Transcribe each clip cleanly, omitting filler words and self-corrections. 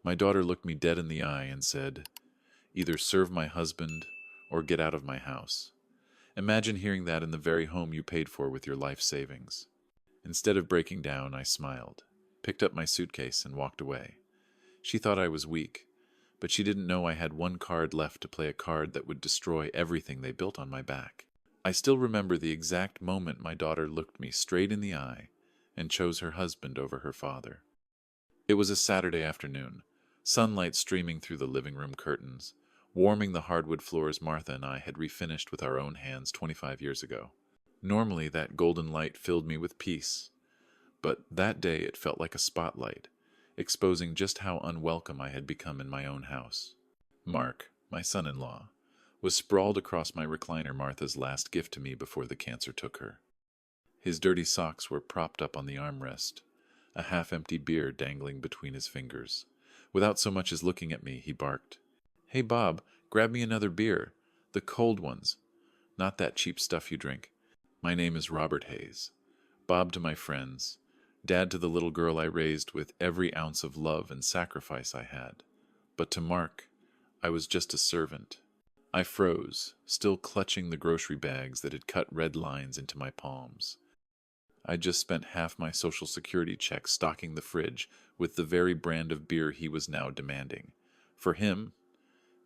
My daughter looked me dead in the eye and said, "Either serve my husband or get out of my house." Imagine hearing that in the very home you paid for with your life savings. Instead of breaking down, I smiled, picked up my suitcase, and walked away. She thought I was weak, but she didn't know I had one card left to play, a card that would destroy everything they built on my back. I still remember the exact moment my daughter looked me straight in the eye and chose her husband over her father. It was a Saturday afternoon, sunlight streaming through the living room curtains, warming the hardwood floors Martha and I had refinished with our own hands 25 years ago. Normally, that golden light filled me with peace, but that day it felt like a spotlight, exposing just how unwelcome I had become in my own house. Mark, my son-in-law, was sprawled across my recliner, Martha's last gift to me before the cancer took her. His dirty socks were propped up on the armrest, a half-empty beer dangling between his fingers. Without so much as looking at me, he barked, "Hey, Bob, grab me another beer. The cold ones. Not that cheap stuff you drink. My name is Robert Hayes. Bob to my friends. Dad to the little girl I raised with every ounce of love and sacrifice I had. But to Mark, I was just a servant." I froze, still clutching the grocery bags that had cut red lines into my palms. I'd just spent half my Social Security check stocking the fridge with the very brand of beer he was now demanding. For him,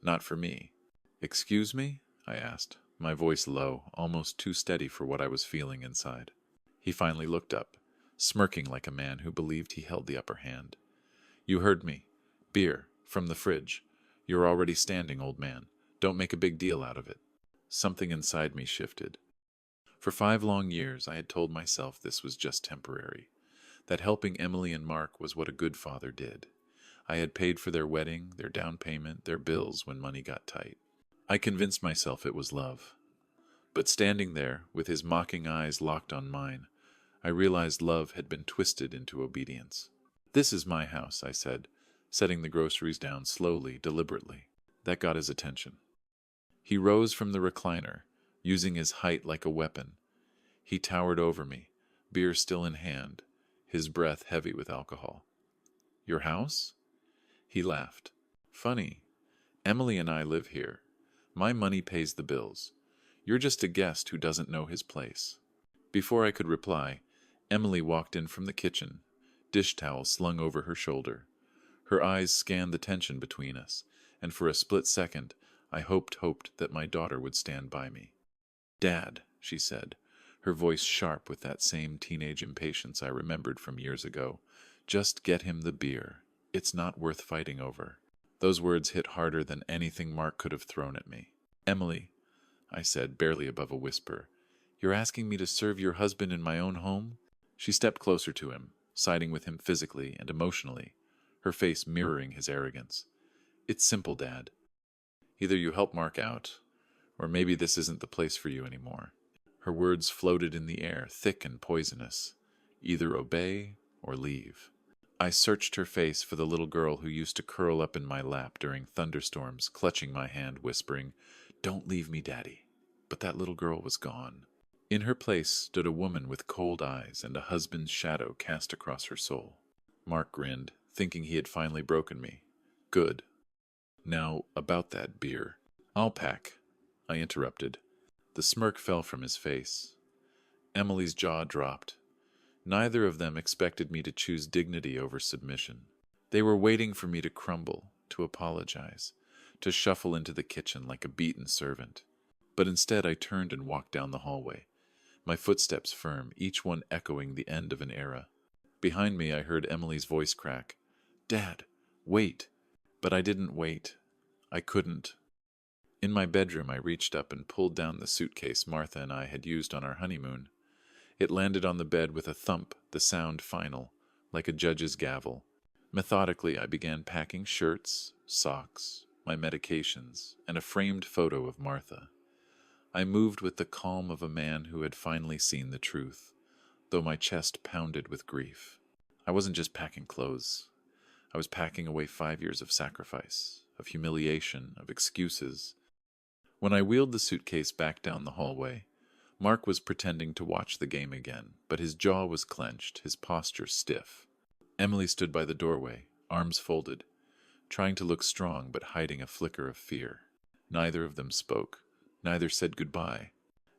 not for me. "Excuse me?" I asked, my voice low, almost too steady for what I was feeling inside. He finally looked up, smirking like a man who believed he held the upper hand. "You heard me. Beer, from the fridge. You're already standing, old man. Don't make a big deal out of it." Something inside me shifted. For 5 long years, I had told myself this was just temporary, that helping Emily and Mark was what a good father did. I had paid for their wedding, their down payment, their bills when money got tight. I convinced myself it was love. But standing there, with his mocking eyes locked on mine, I realized love had been twisted into obedience. "This is my house," I said, setting the groceries down slowly, deliberately. That got his attention. He rose from the recliner, using his height like a weapon. He towered over me, beer still in hand, his breath heavy with alcohol. "Your house?" He laughed. "Funny. Emily and I live here. My money pays the bills. You're just a guest who doesn't know his place." Before I could reply, Emily walked in from the kitchen, dish towel slung over her shoulder. Her eyes scanned the tension between us, and for a split second, I hoped that my daughter would stand by me. "Dad," she said, her voice sharp with that same teenage impatience I remembered from years ago, "just get him the beer. It's not worth fighting over." Those words hit harder than anything Mark could have thrown at me. "Emily," I said, barely above a whisper, "you're asking me to serve your husband in my own home?" She stepped closer to him, siding with him physically and emotionally, her face mirroring his arrogance. "It's simple, Dad. Either you help Mark out, or maybe this isn't the place for you anymore." Her words floated in the air, thick and poisonous. Either obey or leave. I searched her face for the little girl who used to curl up in my lap during thunderstorms, clutching my hand, whispering, "Don't leave me, Daddy." But that little girl was gone. In her place stood a woman with cold eyes and a husband's shadow cast across her soul. Mark grinned, thinking he had finally broken me. "Good. Now, about that beer." "I'll pack," I interrupted. The smirk fell from his face. Emily's jaw dropped. Neither of them expected me to choose dignity over submission. They were waiting for me to crumble, to apologize, to shuffle into the kitchen like a beaten servant. But instead I turned and walked down the hallway, my footsteps firm, each one echoing the end of an era. Behind me I heard Emily's voice crack, "Dad, wait." But I didn't wait. I couldn't. In my bedroom I reached up and pulled down the suitcase Martha and I had used on our honeymoon. It landed on the bed with a thump, the sound final, like a judge's gavel. Methodically I began packing shirts, socks, my medications, and a framed photo of Martha. I moved with the calm of a man who had finally seen the truth, though my chest pounded with grief. I wasn't just packing clothes. I was packing away 5 years of sacrifice, of humiliation, of excuses. When I wheeled the suitcase back down the hallway, Mark was pretending to watch the game again, but his jaw was clenched, his posture stiff. Emily stood by the doorway, arms folded, trying to look strong but hiding a flicker of fear. Neither of them spoke. Neither said goodbye.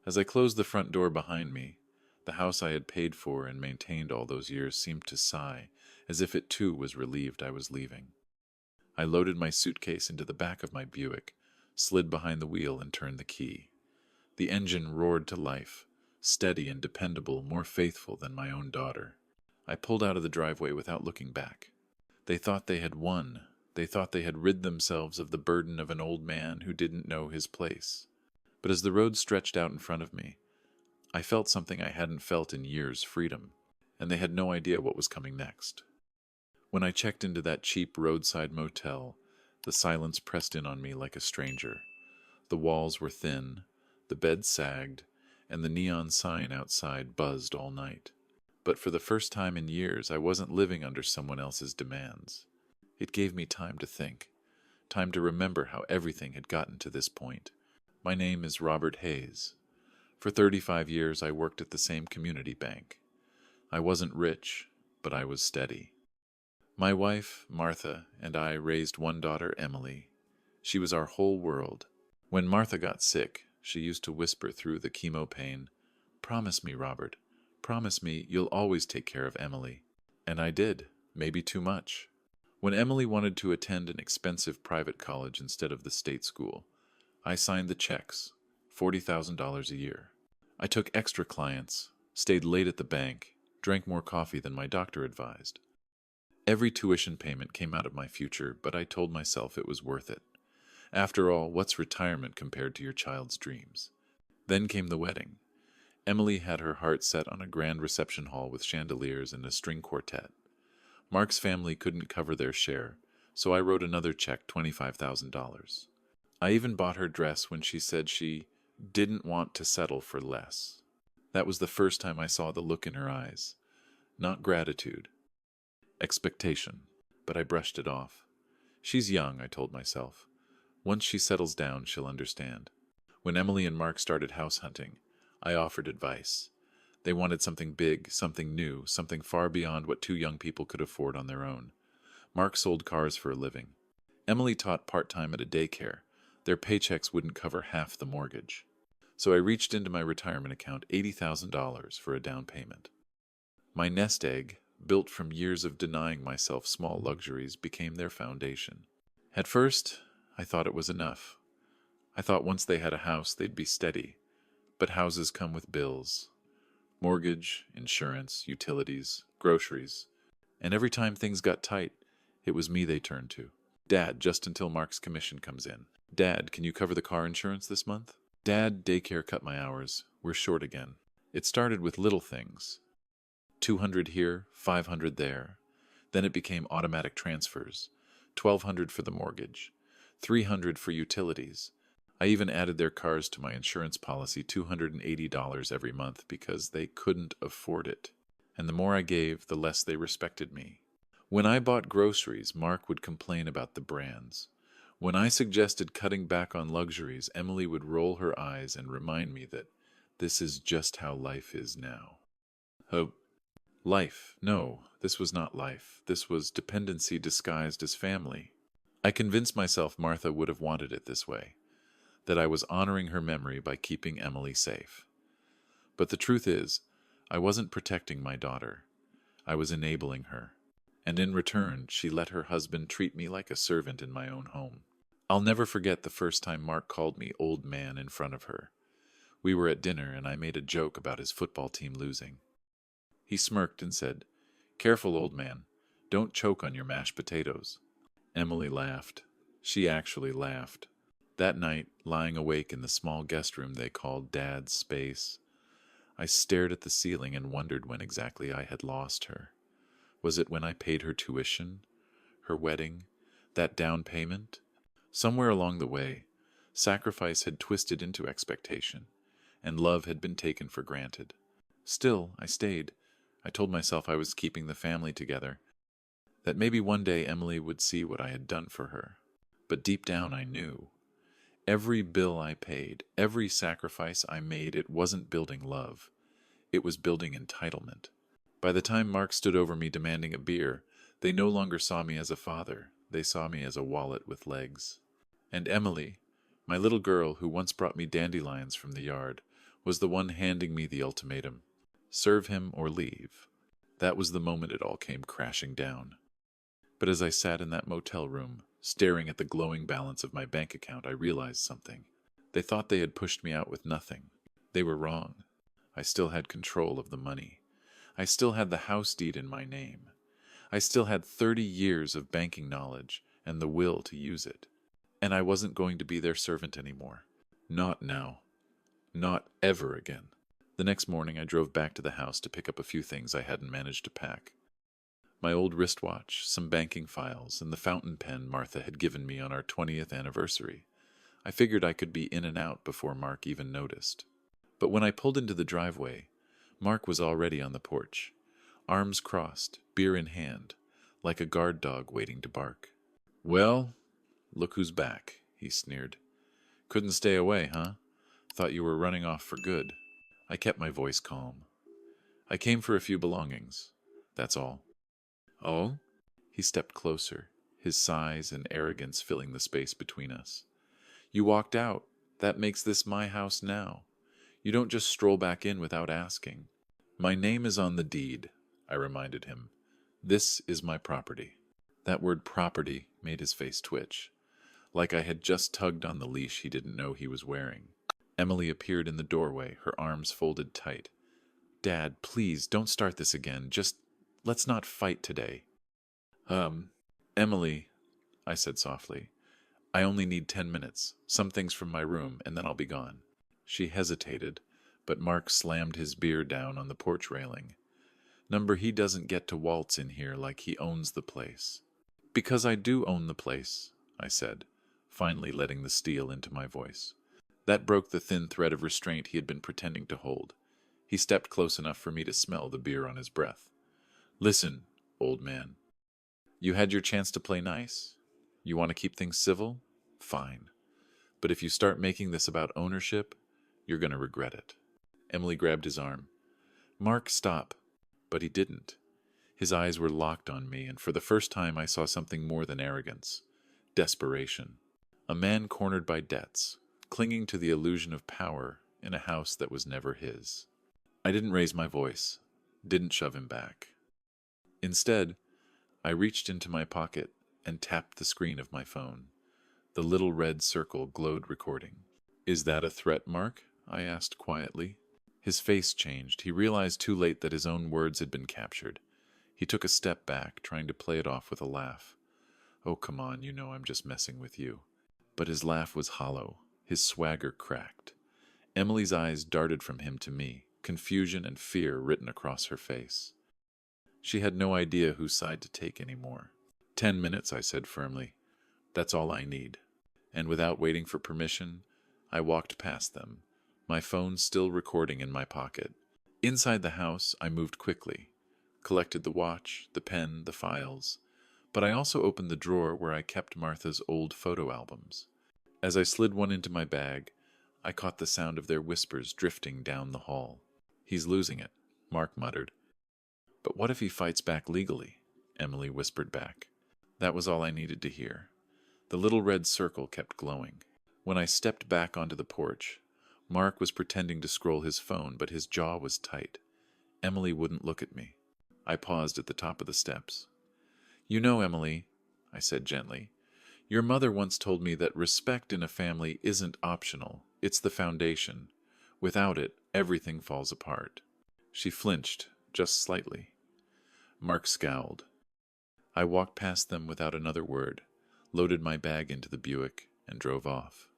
As I closed the front door behind me, the house I had paid for and maintained all those years seemed to sigh, as if it too was relieved I was leaving. I loaded my suitcase into the back of my Buick, slid behind the wheel, and turned the key. The engine roared to life, steady and dependable, more faithful than my own daughter. I pulled out of the driveway without looking back. They thought they had won. They thought they had rid themselves of the burden of an old man who didn't know his place. But as the road stretched out in front of me, I felt something I hadn't felt in years: freedom, and they had no idea what was coming next. When I checked into that cheap roadside motel, the silence pressed in on me like a stranger. The walls were thin, the bed sagged, and the neon sign outside buzzed all night. But for the first time in years, I wasn't living under someone else's demands. It gave me time to think, time to remember how everything had gotten to this point. My name is Robert Hayes. For 35 years, I worked at the same community bank. I wasn't rich, but I was steady. My wife, Martha, and I raised one daughter, Emily. She was our whole world. When Martha got sick, she used to whisper through the chemo pain, "Promise me, Robert. Promise me you'll always take care of Emily." And I did, maybe too much. When Emily wanted to attend an expensive private college instead of the state school, I signed the checks, $40,000 a year. I took extra clients, stayed late at the bank, drank more coffee than my doctor advised. Every tuition payment came out of my future, but I told myself it was worth it. After all, what's retirement compared to your child's dreams? Then came the wedding. Emily had her heart set on a grand reception hall with chandeliers and a string quartet. Mark's family couldn't cover their share, so I wrote another check, $25,000. I even bought her dress when she said she didn't want to settle for less. That was the first time I saw the look in her eyes. Not gratitude. Expectation. But I brushed it off. She's young, I told myself. Once she settles down, she'll understand. When Emily and Mark started house hunting, I offered advice. They wanted something big, something new, something far beyond what two young people could afford on their own. Mark sold cars for a living. Emily taught part-time at a daycare. Their paychecks wouldn't cover half the mortgage. So I reached into my retirement account, $80,000 for a down payment. My nest egg, built from years of denying myself small luxuries, became their foundation. At first, I thought it was enough. I thought once they had a house, they'd be steady. But houses come with bills. Mortgage, insurance, utilities, groceries. And every time things got tight, it was me they turned to. "Dad, just until Mark's commission comes in. Dad, can you cover the car insurance this month? Dad, daycare cut my hours. We're short again." It started with little things. 200 here, 500 there. Then it became automatic transfers, 1,200 for the mortgage, 300 for utilities. I even added their cars to my insurance policy, $280 every month, because they couldn't afford it. And the more I gave, the less they respected me. When I bought groceries, Mark would complain about the brands. When I suggested cutting back on luxuries, Emily would roll her eyes and remind me that this is just how life is now. Oh, life. No, this was not life. This was dependency disguised as family. I convinced myself Martha would have wanted it this way, that I was honoring her memory by keeping Emily safe. But the truth is, I wasn't protecting my daughter. I was enabling her. And in return, she let her husband treat me like a servant in my own home. I'll never forget the first time Mark called me old man in front of her. We were at dinner, and I made a joke about his football team losing. He smirked and said, "Careful, old man. Don't choke on your mashed potatoes." Emily laughed. She actually laughed. That night, lying awake in the small guest room they called Dad's space, I stared at the ceiling and wondered when exactly I had lost her. Was it when I paid her tuition, her wedding, that down payment? Somewhere along the way, sacrifice had twisted into expectation, and love had been taken for granted. Still, I stayed. I told myself I was keeping the family together, that maybe one day Emily would see what I had done for her. But deep down I knew. Every bill I paid, every sacrifice I made, it wasn't building love. It was building entitlement. By the time Mark stood over me demanding a beer, they no longer saw me as a father. they saw me as a wallet with legs. And Emily, my little girl who once brought me dandelions from the yard, was the one handing me the ultimatum: serve him or leave. That was the moment it all came crashing down. But as I sat in that motel room, staring at the glowing balance of my bank account, I realized something. They thought they had pushed me out with nothing. They were wrong. I still had control of the money. I still had the house deed in my name. I still had 30 years of banking knowledge and the will to use it. And I wasn't going to be their servant anymore. Not now. Not ever again. The next morning I drove back to the house to pick up a few things I hadn't managed to pack. My old wristwatch, some banking files, and the fountain pen Martha had given me on our 20th anniversary. I figured I could be in and out before Mark even noticed. But when I pulled into the driveway, Mark was already on the porch, arms crossed, beer in hand, like a guard dog waiting to bark. "Well, look who's back," he sneered. "Couldn't stay away, huh? Thought you were running off for good." I kept my voice calm. "I came for a few belongings. That's all." "Oh?" He stepped closer, his size and arrogance filling the space between us. "You walked out. That makes this my house now. You don't just stroll back in without asking." "My name is on the deed," I reminded him. "This is my property." That word property made his face twitch, like I had just tugged on the leash he didn't know he was wearing. Emily appeared in the doorway, her arms folded tight. "Dad, please, don't start this again. Just let's not fight today." Emily," I said softly, "I only need 10 minutes, some things from my room, and then I'll be gone." She hesitated, but Mark slammed his beer down on the porch railing. "Number, he doesn't get to waltz in here like he owns the place." "Because I do own the place," I said, finally letting the steel into my voice. That broke the thin thread of restraint he had been pretending to hold. He stepped close enough for me to smell the beer on his breath. "Listen, old man. You had your chance to play nice. You want to keep things civil? Fine. But if you start making this about ownership, you're going to regret it." Emily grabbed his arm. "Mark, stop." But he didn't. His eyes were locked on me, and for the first time I saw something more than arrogance. Desperation. A man cornered by debts, clinging to the illusion of power in a house that was never his. I didn't raise my voice, didn't shove him back. Instead, I reached into my pocket and tapped the screen of my phone. The little red circle glowed, recording. "Is that a threat, Mark?" I asked quietly. His face changed. He realized too late that his own words had been captured. He took a step back, trying to play it off with a laugh. "Oh, come on, you know I'm just messing with you." But his laugh was hollow, his swagger cracked. Emily's eyes darted from him to me, confusion and fear written across her face. She had no idea whose side to take anymore. 10 minutes, I said firmly. "That's all I need." And without waiting for permission, I walked past them, my phone still recording in my pocket. Inside the house, I moved quickly, collected the watch, the pen, the files, but I also opened the drawer where I kept Martha's old photo albums. As I slid one into my bag, I caught the sound of their whispers drifting down the hall. "He's losing it," Mark muttered. "But what if he fights back legally?" Emily whispered back. That was all I needed to hear. The little red circle kept glowing. When I stepped back onto the porch, Mark was pretending to scroll his phone, but his jaw was tight. Emily wouldn't look at me. I paused at the top of the steps. "You know, Emily," I said gently, "your mother once told me that respect in a family isn't optional. It's the foundation. Without it, everything falls apart." She flinched, just slightly. Mark scowled. I walked past them without another word, loaded my bag into the Buick, and drove off.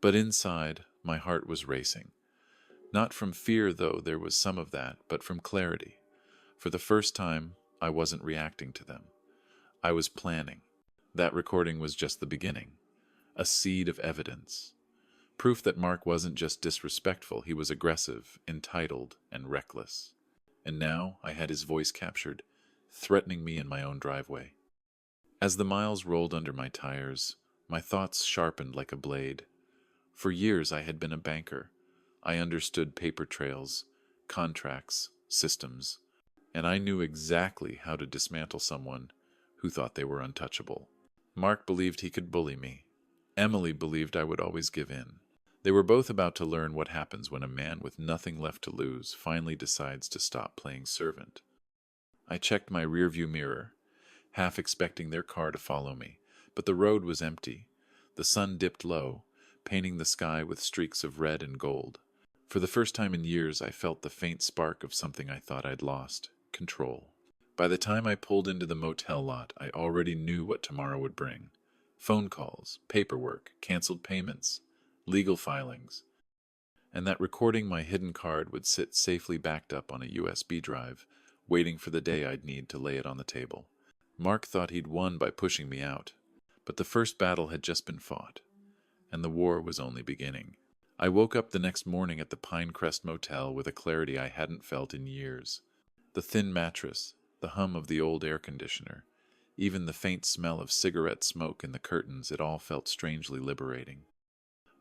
But inside, my heart was racing. Not from fear, though there was some of that, but from clarity. For the first time, I wasn't reacting to them. I was planning. That recording was just the beginning. A seed of evidence. Proof that Mark wasn't just disrespectful, he was aggressive, entitled, and reckless. And now I had his voice captured, threatening me in my own driveway. As the miles rolled under my tires, my thoughts sharpened like a blade. For years I had been a banker. I understood paper trails, contracts, systems, and I knew exactly how to dismantle someone who thought they were untouchable. Mark believed he could bully me. Emily believed I would always give in. They were both about to learn what happens when a man with nothing left to lose finally decides to stop playing servant. I checked my rearview mirror, half expecting their car to follow me, but the road was empty. The sun dipped low, painting the sky with streaks of red and gold. For the first time in years, I felt the faint spark of something I thought I'd lost: control. By the time I pulled into the motel lot, I already knew what tomorrow would bring. Phone calls, paperwork, canceled payments, legal filings, and that recording my hidden card would sit safely backed up on a USB drive, waiting for the day I'd need to lay it on the table. Mark thought he'd won by pushing me out, but the first battle had just been fought, and the war was only beginning. I woke up the next morning at the Pinecrest Motel with a clarity I hadn't felt in years. The thin mattress, the hum of the old air conditioner, even the faint smell of cigarette smoke in the curtains, it all felt strangely liberating.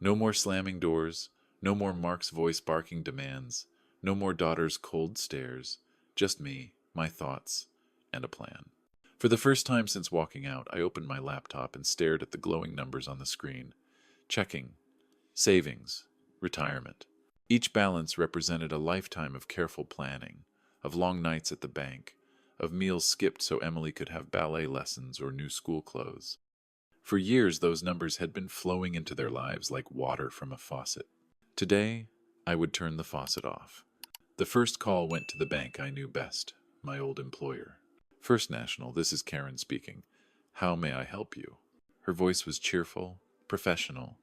No more slamming doors, no more Mark's voice barking demands, no more daughter's cold stares, just me, my thoughts, and a plan. For the first time since walking out, I opened my laptop and stared at the glowing numbers on the screen. Checking. Savings. Retirement. Each balance represented a lifetime of careful planning, of long nights at the bank, of meals skipped so Emily could have ballet lessons or new school clothes. For years, those numbers had been flowing into their lives like water from a faucet. Today, I would turn the faucet off. The first call went to the bank I knew best, my old employer. First National, this is Karen speaking. How may I help you? Her voice was cheerful, professional.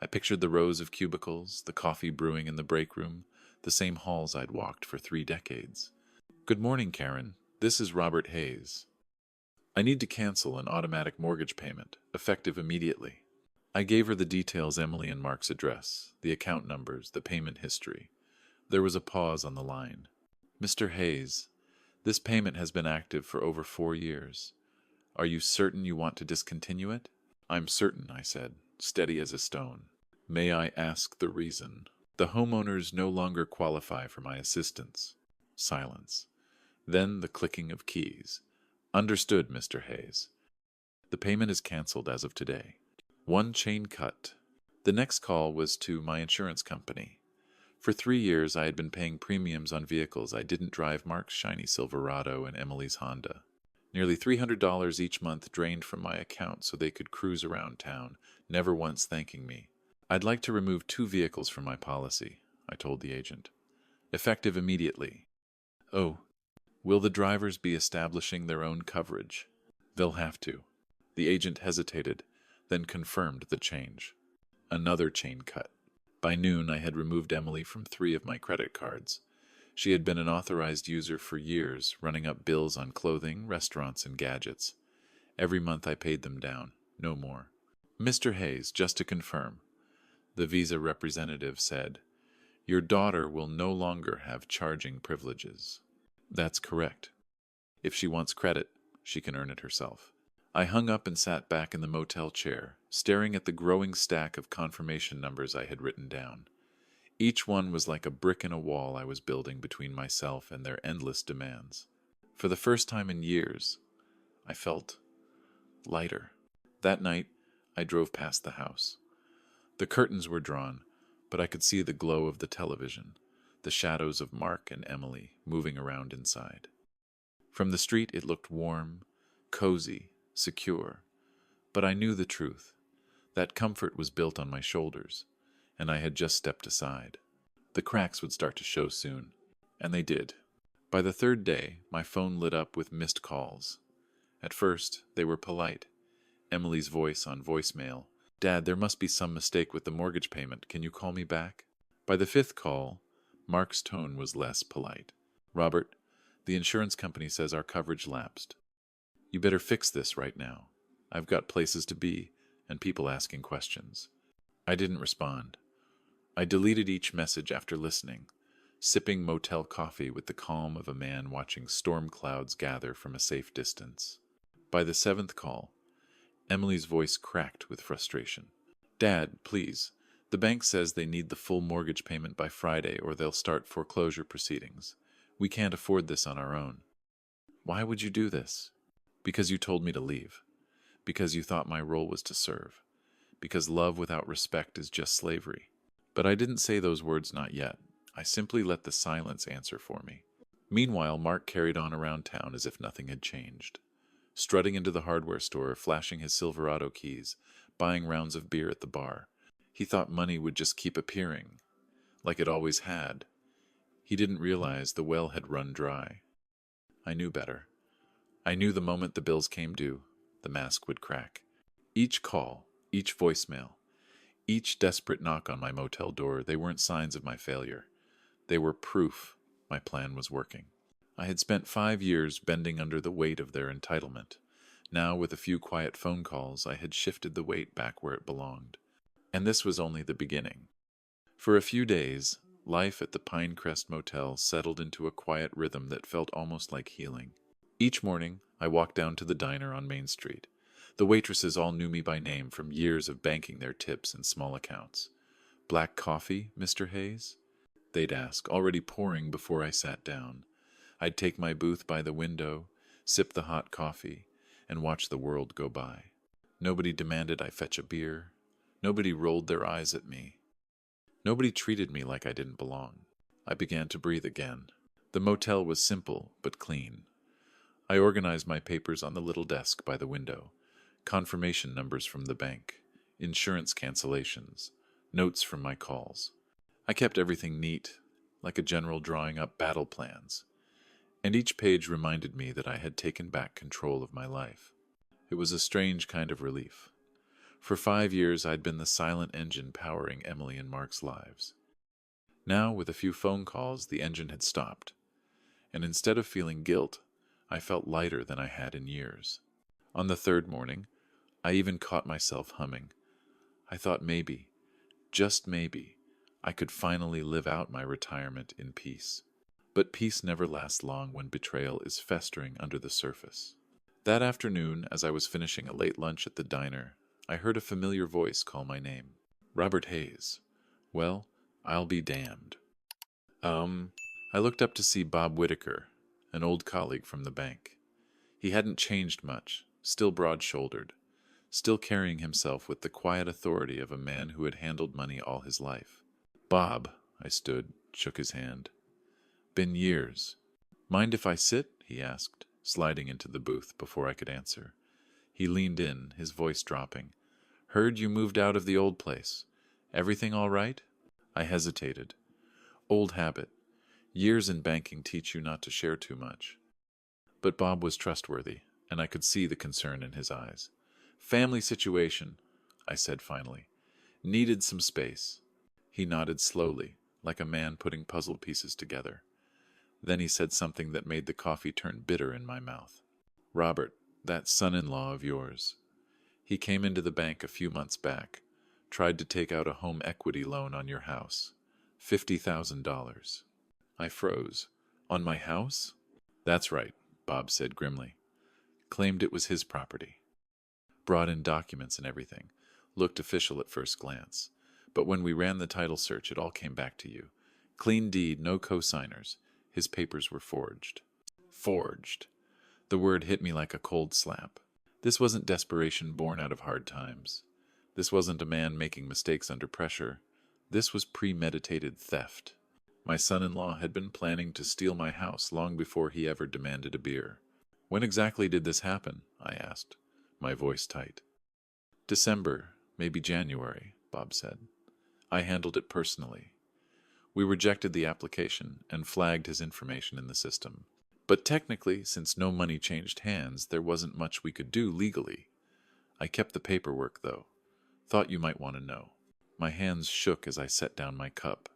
I pictured the rows of cubicles, the coffee brewing in the break room, the same halls I'd walked for 3 decades. Good morning, Karen. This is Robert Hayes. I need to cancel an automatic mortgage payment, effective immediately. I gave her the details: Emily and Mark's address, the account numbers, the payment history. There was a pause on the line. Mr. Hayes, this payment has been active for over 4 years. Are you certain you want to discontinue it? I'm certain, I said, steady as a stone. May I ask the reason? The homeowners no longer qualify for my assistance. Silence. Then the clicking of keys. Understood, Mr. Hayes. The payment is canceled as of today. One chain cut. The next call was to my insurance company. For 3 years, I had been paying premiums on vehicles I didn't drive: Mark's shiny Silverado and Emily's Honda. Nearly $300 each month drained from my account so they could cruise around town, never once thanking me. I'd like to remove 2 vehicles from my policy, I told the agent. Effective immediately. Oh, will the drivers be establishing their own coverage? They'll have to. The agent hesitated, then confirmed the change. Another chain cut. By noon, I had removed Emily from 3 of my credit cards. She had been an authorized user for years, running up bills on clothing, restaurants, and gadgets. Every month I paid them down, no more. Mr. Hayes, just to confirm, the Visa representative said, your daughter will no longer have charging privileges. That's correct. If she wants credit, she can earn it herself. I hung up and sat back in the motel chair, staring at the growing stack of confirmation numbers I had written down. Each one was like a brick in a wall I was building between myself and their endless demands. For the first time in years, I felt lighter. That night, I drove past the house. The curtains were drawn, but I could see the glow of the television, the shadows of Mark and Emily moving around inside. From the street, it looked warm, cozy, secure. But I knew the truth. That comfort was built on my shoulders, and I had just stepped aside. The cracks would start to show soon, and they did. By the 3rd day, my phone lit up with missed calls. At first, they were polite. Emily's voice on voicemail. Dad, there must be some mistake with the mortgage payment. Can you call me back? By the 5th call, Mark's tone was less polite. Robert, the insurance company says our coverage lapsed. You better fix this right now. I've got places to be, and people asking questions. I didn't respond. I deleted each message after listening, sipping motel coffee with the calm of a man watching storm clouds gather from a safe distance. By the 7th call, Emily's voice cracked with frustration. Dad, please. The bank says they need the full mortgage payment by Friday or they'll start foreclosure proceedings. We can't afford this on our own. Why would you do this? Because you told me to leave. because you thought my role was to serve, because love without respect is just slavery. But I didn't say those words, not yet. I simply let the silence answer for me. Meanwhile, Mark carried on around town as if nothing had changed, strutting into the hardware store, flashing his Silverado keys, buying rounds of beer at the bar. He thought money would just keep appearing, like it always had. He didn't realize the well had run dry. I knew better. I knew the moment the bills came due, the mask would crack. Each call, each voicemail, each desperate knock on my motel door, they weren't signs of my failure. They were proof my plan was working. I had spent 5 years bending under the weight of their entitlement. Now, with a few quiet phone calls, I had shifted the weight back where it belonged. And this was only the beginning. For a few days, life at the Pinecrest Motel settled into a quiet rhythm that felt almost like healing. Each morning, I walked down to the diner on Main Street. The waitresses all knew me by name from years of banking their tips in small accounts. "Black coffee, Mr. Hayes?" they'd ask, already pouring before I sat down. I'd take my booth by the window, sip the hot coffee, and watch the world go by. Nobody demanded I fetch a beer. Nobody rolled their eyes at me. Nobody treated me like I didn't belong. I began to breathe again. The motel was simple but clean. I organized my papers on the little desk by the window. Confirmation numbers from the bank, insurance cancellations, notes from my calls. I kept everything neat, like a general drawing up battle plans. And each page reminded me that I had taken back control of my life. It was a strange kind of relief. For 5 years, I'd been the silent engine powering Emily and Mark's lives. Now, with a few phone calls, the engine had stopped. And instead of feeling guilt, I felt lighter than I had in years. On the third morning, I even caught myself humming. I thought maybe, just maybe, I could finally live out my retirement in peace. But peace never lasts long when betrayal is festering under the surface. That afternoon, as I was finishing a late lunch at the diner, I heard a familiar voice call my name. Robert Hayes. Well, I'll be damned. I looked up to see Bob Whitaker, an old colleague from the bank. He hadn't changed much, still broad-shouldered, still carrying himself with the quiet authority of a man who had handled money all his life. "Bob," I stood, shook his hand. "Been years." "Mind if I sit?" he asked, sliding into the booth before I could answer. He leaned in, his voice dropping. "Heard you moved out of the old place. Everything all right?" I hesitated. Old habit. Years in banking teach you not to share too much. But Bob was trustworthy, and I could see the concern in his eyes. "Family situation," I said finally. "Needed some space." He nodded slowly, like a man putting puzzle pieces together. Then he said something that made the coffee turn bitter in my mouth. "Robert, that son-in-law of yours. He came into the bank a few months back, tried to take out a home equity loan on your house. $50,000. I froze. "On my house?" "That's right," Bob said grimly. "Claimed it was his property. Brought in documents and everything. Looked official at first glance. But when we ran the title search, it all came back to you. Clean deed, no co-signers. His papers were forged." Forged. The word hit me like a cold slap. This wasn't desperation born out of hard times. This wasn't a man making mistakes under pressure. This was premeditated theft. My son-in-law had been planning to steal my house long before he ever demanded a beer. "When exactly did this happen?" I asked, my voice tight. "December, maybe January," Bob said. "I handled it personally. We rejected the application and flagged his information in the system. But technically, since no money changed hands, there wasn't much we could do legally. I kept the paperwork, though. Thought you might want to know." My hands shook as I set down my cup.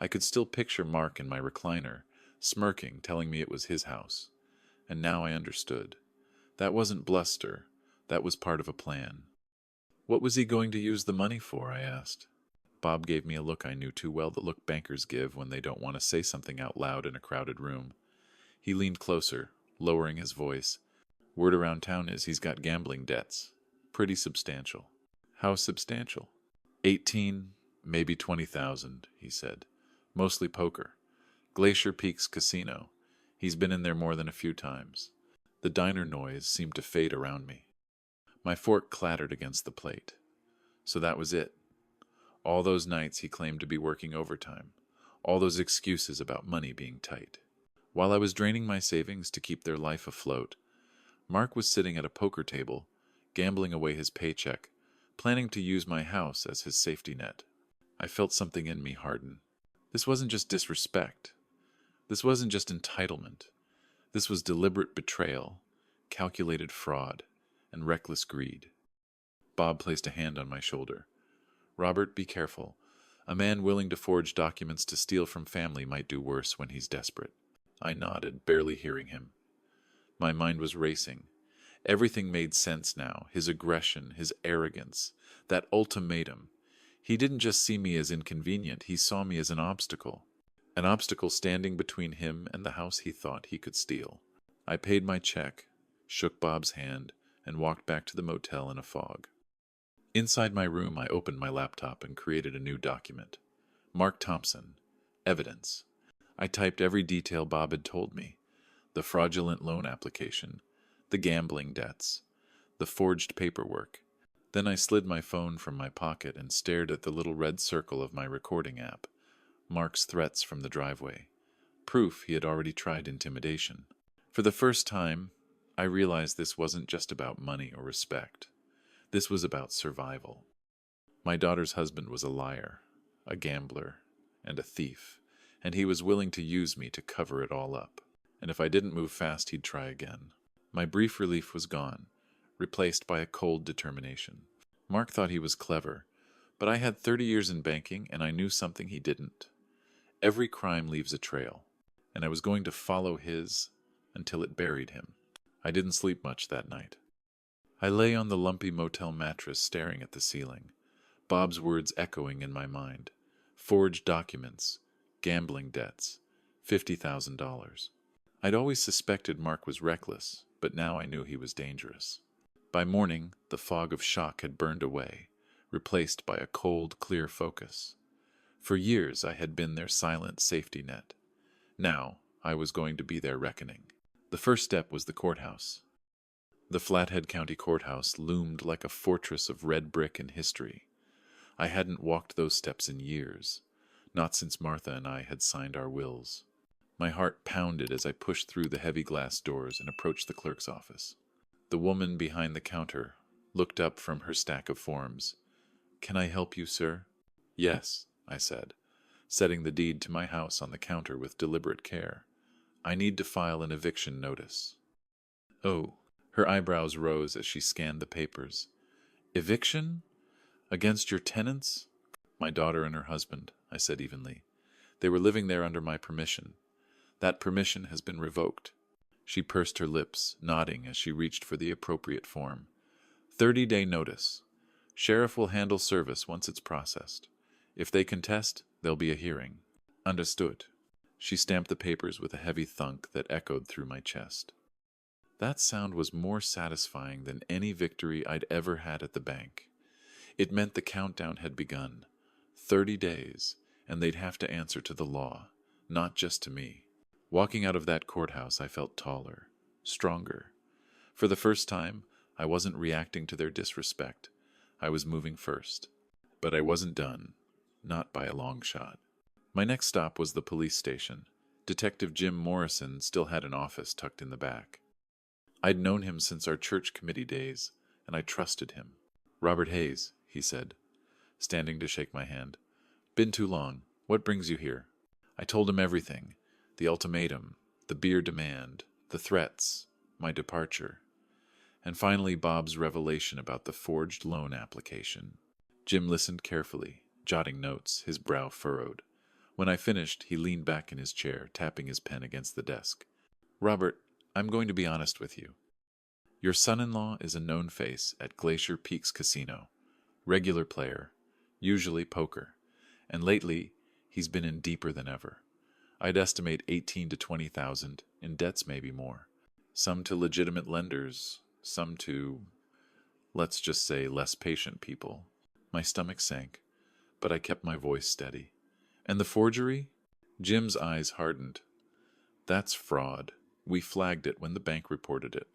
I could still picture Mark in my recliner, smirking, telling me it was his house. And now I understood. That wasn't bluster. That was part of a plan. "What was he going to use the money for?" I asked. Bob gave me a look I knew too well, the look bankers give when they don't want to say something out loud in a crowded room. He leaned closer, lowering his voice. "Word around town is he's got gambling debts. Pretty substantial." "How substantial?" 18, maybe 20,000, he said. "Mostly poker. Glacier Peaks Casino. He's been in there more than a few times." The diner noise seemed to fade around me. My fork clattered against the plate. So that was it. All those nights he claimed to be working overtime. All those excuses about money being tight. While I was draining my savings to keep their life afloat, Mark was sitting at a poker table, gambling away his paycheck, planning to use my house as his safety net. I felt something in me harden. This wasn't just disrespect. This wasn't just entitlement. This was deliberate betrayal, calculated fraud, and reckless greed. Bob placed a hand on my shoulder. "Robert, be careful. A man willing to forge documents to steal from family might do worse when he's desperate." I nodded, barely hearing him. My mind was racing. Everything made sense now. His aggression, his arrogance, that ultimatum. He didn't just see me as inconvenient, he saw me as an obstacle. An obstacle standing between him and the house he thought he could steal. I paid my check, shook Bob's hand, and walked back to the motel in a fog. Inside my room, I opened my laptop and created a new document. Mark Thompson. Evidence. I typed every detail Bob had told me. The fraudulent loan application, the gambling debts, the forged paperwork. Then I slid my phone from my pocket and stared at the little red circle of my recording app. Mark's threats from the driveway. Proof he had already tried intimidation. For the first time, I realized this wasn't just about money or respect. This was about survival. My daughter's husband was a liar, a gambler, and a thief, and he was willing to use me to cover it all up. And if I didn't move fast, he'd try again. My brief relief was gone, replaced by a cold determination. Mark thought he was clever, but I had 30 years in banking, and I knew something he didn't. Every crime leaves a trail, and I was going to follow his until it buried him. I didn't sleep much that night. I lay on the lumpy motel mattress staring at the ceiling, Bob's words echoing in my mind. Forged documents, gambling debts, $50,000. I'd always suspected Mark was reckless, but now I knew he was dangerous. By morning, the fog of shock had burned away, replaced by a cold, clear focus. For years I had been their silent safety net. Now I was going to be their reckoning. The first step was the courthouse. The Flathead County Courthouse loomed like a fortress of red brick and history. I hadn't walked those steps in years, not since Martha and I had signed our wills. My heart pounded as I pushed through the heavy glass doors and approached the clerk's office. The woman behind the counter looked up from her stack of forms. "Can I help you, sir?" "Yes," I said, setting the deed to my house on the counter with deliberate care. "I need to file an eviction notice." "Oh." Her eyebrows rose as she scanned the papers. "Eviction? Against your tenants?" "My daughter and her husband," I said evenly. "They were living there under my permission. That permission has been revoked." She pursed her lips, nodding as she reached for the appropriate form. 30-day notice. Sheriff will handle service once it's processed. If they contest, there'll be a hearing." "Understood." She stamped the papers with a heavy thunk that echoed through my chest. That sound was more satisfying than any victory I'd ever had at the bank. It meant the countdown had begun. 30 days, and they'd have to answer to the law, not just to me. Walking out of that courthouse, I felt taller, stronger. For the first time, I wasn't reacting to their disrespect. I was moving first. But I wasn't done, not by a long shot. My next stop was the police station. Detective Jim Morrison still had an office tucked in the back. I'd known him since our church committee days, and I trusted him. "Robert Hayes," he said, standing to shake my hand. "Been too long. What brings you here?" I told him everything. The ultimatum, the beer demand, the threats, my departure, and finally Bob's revelation about the forged loan application. Jim listened carefully, jotting notes, his brow furrowed. When I finished, he leaned back in his chair, tapping his pen against the desk. "Robert, I'm going to be honest with you. Your son-in-law is a known face at Glacier Peaks Casino. Regular player, usually poker, and lately he's been in deeper than ever. I'd estimate 18 to 20,000, in debts maybe more. Some to legitimate lenders, some to, let's just say, less patient people." My stomach sank, but I kept my voice steady. "And the forgery?" Jim's eyes hardened. "That's fraud. We flagged it when the bank reported it."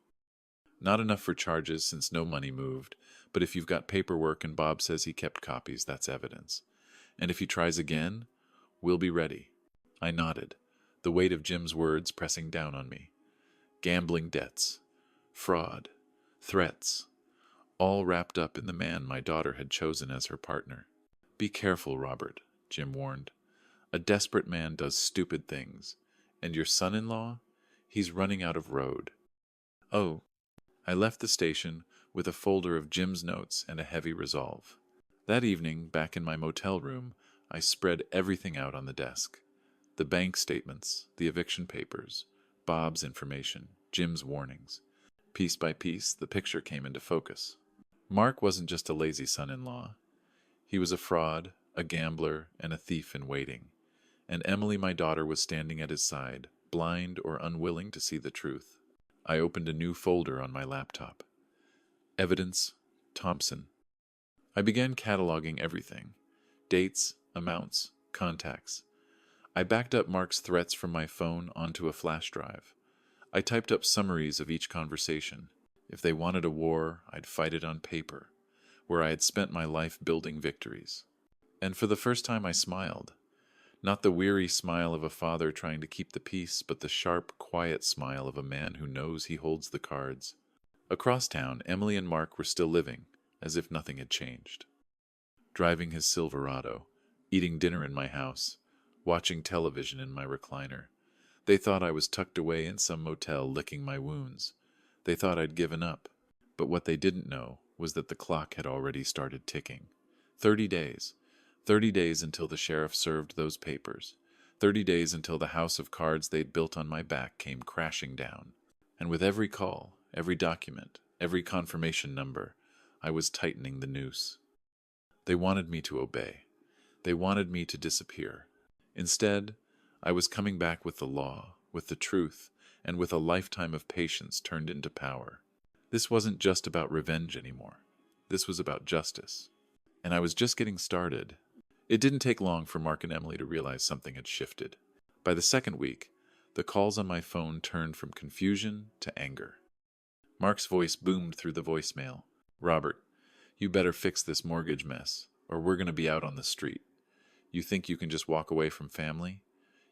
Not enough for charges since no money moved, but if you've got paperwork and Bob says he kept copies, that's evidence. And if he tries again, we'll be ready. I nodded, the weight of Jim's words pressing down on me. Gambling debts, fraud, threats, all wrapped up in the man my daughter had chosen as her partner. Be careful, Robert, Jim warned. A desperate man does stupid things. And your son-in-law? He's running out of road. Oh, I left the station with a folder of Jim's notes and a heavy resolve. That evening, back in my motel room, I spread everything out on the desk. The bank statements, the eviction papers, Bob's information, Jim's warnings. Piece by piece, the picture came into focus. Mark wasn't just a lazy son-in-law. He was a fraud, a gambler, and a thief in waiting. And Emily, my daughter, was standing at his side, blind or unwilling to see the truth. I opened a new folder on my laptop. Evidence, Thompson. I began cataloging everything. Dates, amounts, contacts. I backed up Mark's threats from my phone onto a flash drive. I typed up summaries of each conversation. If they wanted a war, I'd fight it on paper, where I had spent my life building victories. And for the first time I smiled. Not the weary smile of a father trying to keep the peace, but the sharp, quiet smile of a man who knows he holds the cards. Across town, Emily and Mark were still living, as if nothing had changed. Driving his Silverado, eating dinner in my house, watching television in my recliner. They thought I was tucked away in some motel licking my wounds. They thought I'd given up. But what they didn't know was that the clock had already started ticking. 30 days. 30 days until the sheriff served those papers. 30 days until the house of cards they'd built on my back came crashing down. And with every call, every document, every confirmation number, I was tightening the noose. They wanted me to obey. They wanted me to disappear. Instead, I was coming back with the law, with the truth, and with a lifetime of patience turned into power. This wasn't just about revenge anymore. This was about justice. And I was just getting started. It didn't take long for Mark and Emily to realize something had shifted. By the second week, the calls on my phone turned from confusion to anger. Mark's voice boomed through the voicemail. Robert, you better fix this mortgage mess, or we're going to be out on the street. You think you can just walk away from family?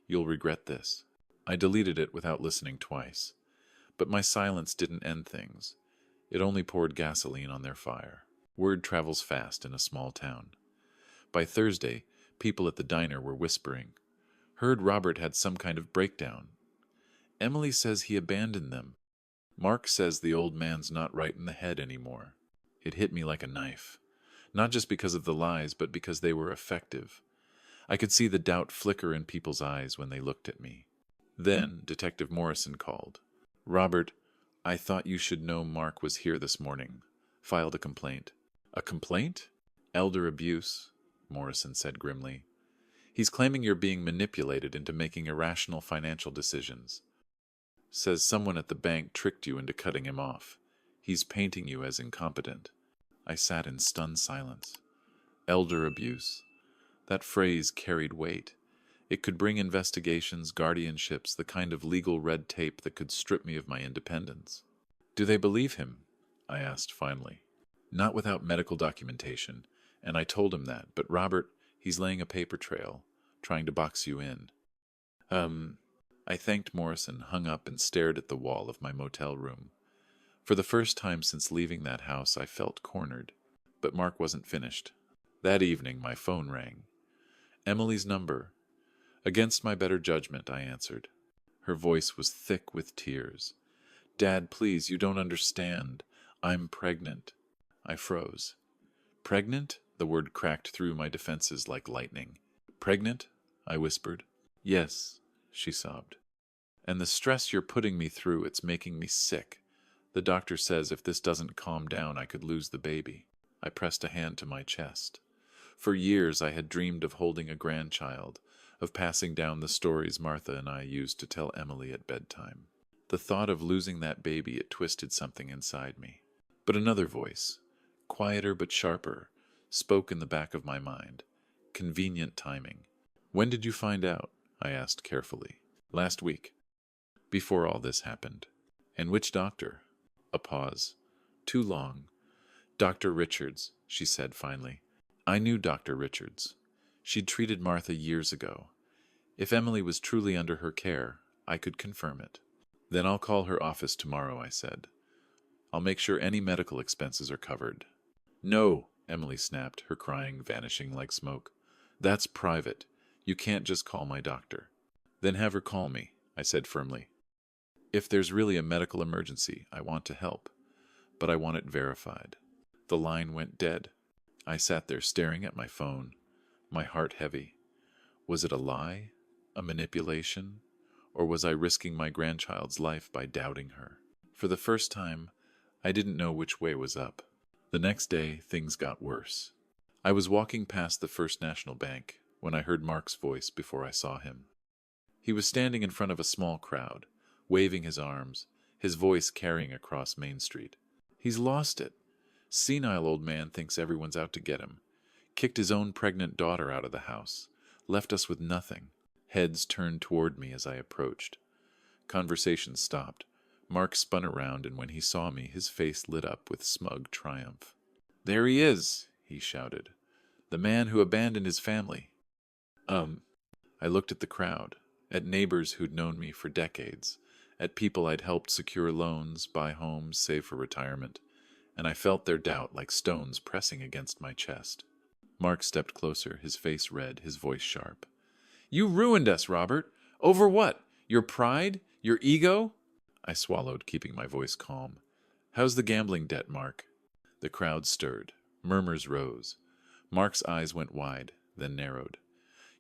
You'll regret this. I deleted it without listening twice. But my silence didn't end things. It only poured gasoline on their fire. Word travels fast in a small town. By Thursday, people at the diner were whispering. Heard Robert had some kind of breakdown. Emily says he abandoned them. Mark says the old man's not right in the head anymore. It hit me like a knife. Not just because of the lies, but because they were effective. I could see the doubt flicker in people's eyes when they looked at me. Then Detective Morrison called. Robert, I thought you should know Mark was here this morning. Filed a complaint. A complaint? Elder abuse, Morrison said grimly. He's claiming you're being manipulated into making irrational financial decisions. Says someone at the bank tricked you into cutting him off. He's painting you as incompetent. I sat in stunned silence. Elder abuse. That phrase carried weight. It could bring investigations, guardianships, the kind of legal red tape that could strip me of my independence. Do they believe him? I asked finally. Not without medical documentation, and I told him that, but Robert, he's laying a paper trail, trying to box you in. I thanked Morrison, hung up, and stared at the wall of my motel room. For the first time since leaving that house, I felt cornered. But Mark wasn't finished. That evening, my phone rang. Emily's number. Against my better judgment, I answered. Her voice was thick with tears. Dad, please, you don't understand. I'm pregnant. I froze. Pregnant? The word cracked through my defenses like lightning. Pregnant? I whispered. Yes, she sobbed. And the stress you're putting me through, it's making me sick. The doctor says if this doesn't calm down, I could lose the baby. I pressed a hand to my chest. For years I had dreamed of holding a grandchild, of passing down the stories Martha and I used to tell Emily at bedtime. The thought of losing that baby, it twisted something inside me. But another voice, quieter but sharper, spoke in the back of my mind. Convenient timing. When did you find out? I asked carefully. Last week. Before all this happened. And which doctor? A pause. Too long. Dr. Richards, she said finally. I knew Dr. Richards. She'd treated Martha years ago. If Emily was truly under her care, I could confirm it. Then I'll call her office tomorrow, I said. I'll make sure any medical expenses are covered. No, Emily snapped, her crying vanishing like smoke. That's private. You can't just call my doctor. Then have her call me, I said firmly. If there's really a medical emergency, I want to help, but I want it verified. The line went dead. I sat there staring at my phone, my heart heavy. Was it a lie? A manipulation? Or was I risking my grandchild's life by doubting her? For the first time, I didn't know which way was up. The next day, things got worse. I was walking past the First National Bank when I heard Mark's voice before I saw him. He was standing in front of a small crowd, waving his arms, his voice carrying across Main Street. He's lost it. Senile old man thinks everyone's out to get him. Kicked his own pregnant daughter out of the house. Left us with nothing. Heads turned toward me as I approached. Conversation stopped. Mark spun around, and when he saw me, his face lit up with smug triumph. There he is, he shouted. The man who abandoned his family. I looked at the crowd, at neighbors who'd known me for decades, at people I'd helped secure loans, buy homes, save for retirement, and I felt their doubt like stones pressing against my chest. Mark stepped closer, his face red, his voice sharp. You ruined us, Robert. Over what? Your pride? Your ego? I swallowed, keeping my voice calm. How's the gambling debt, Mark? The crowd stirred. Murmurs rose. Mark's eyes went wide, then narrowed.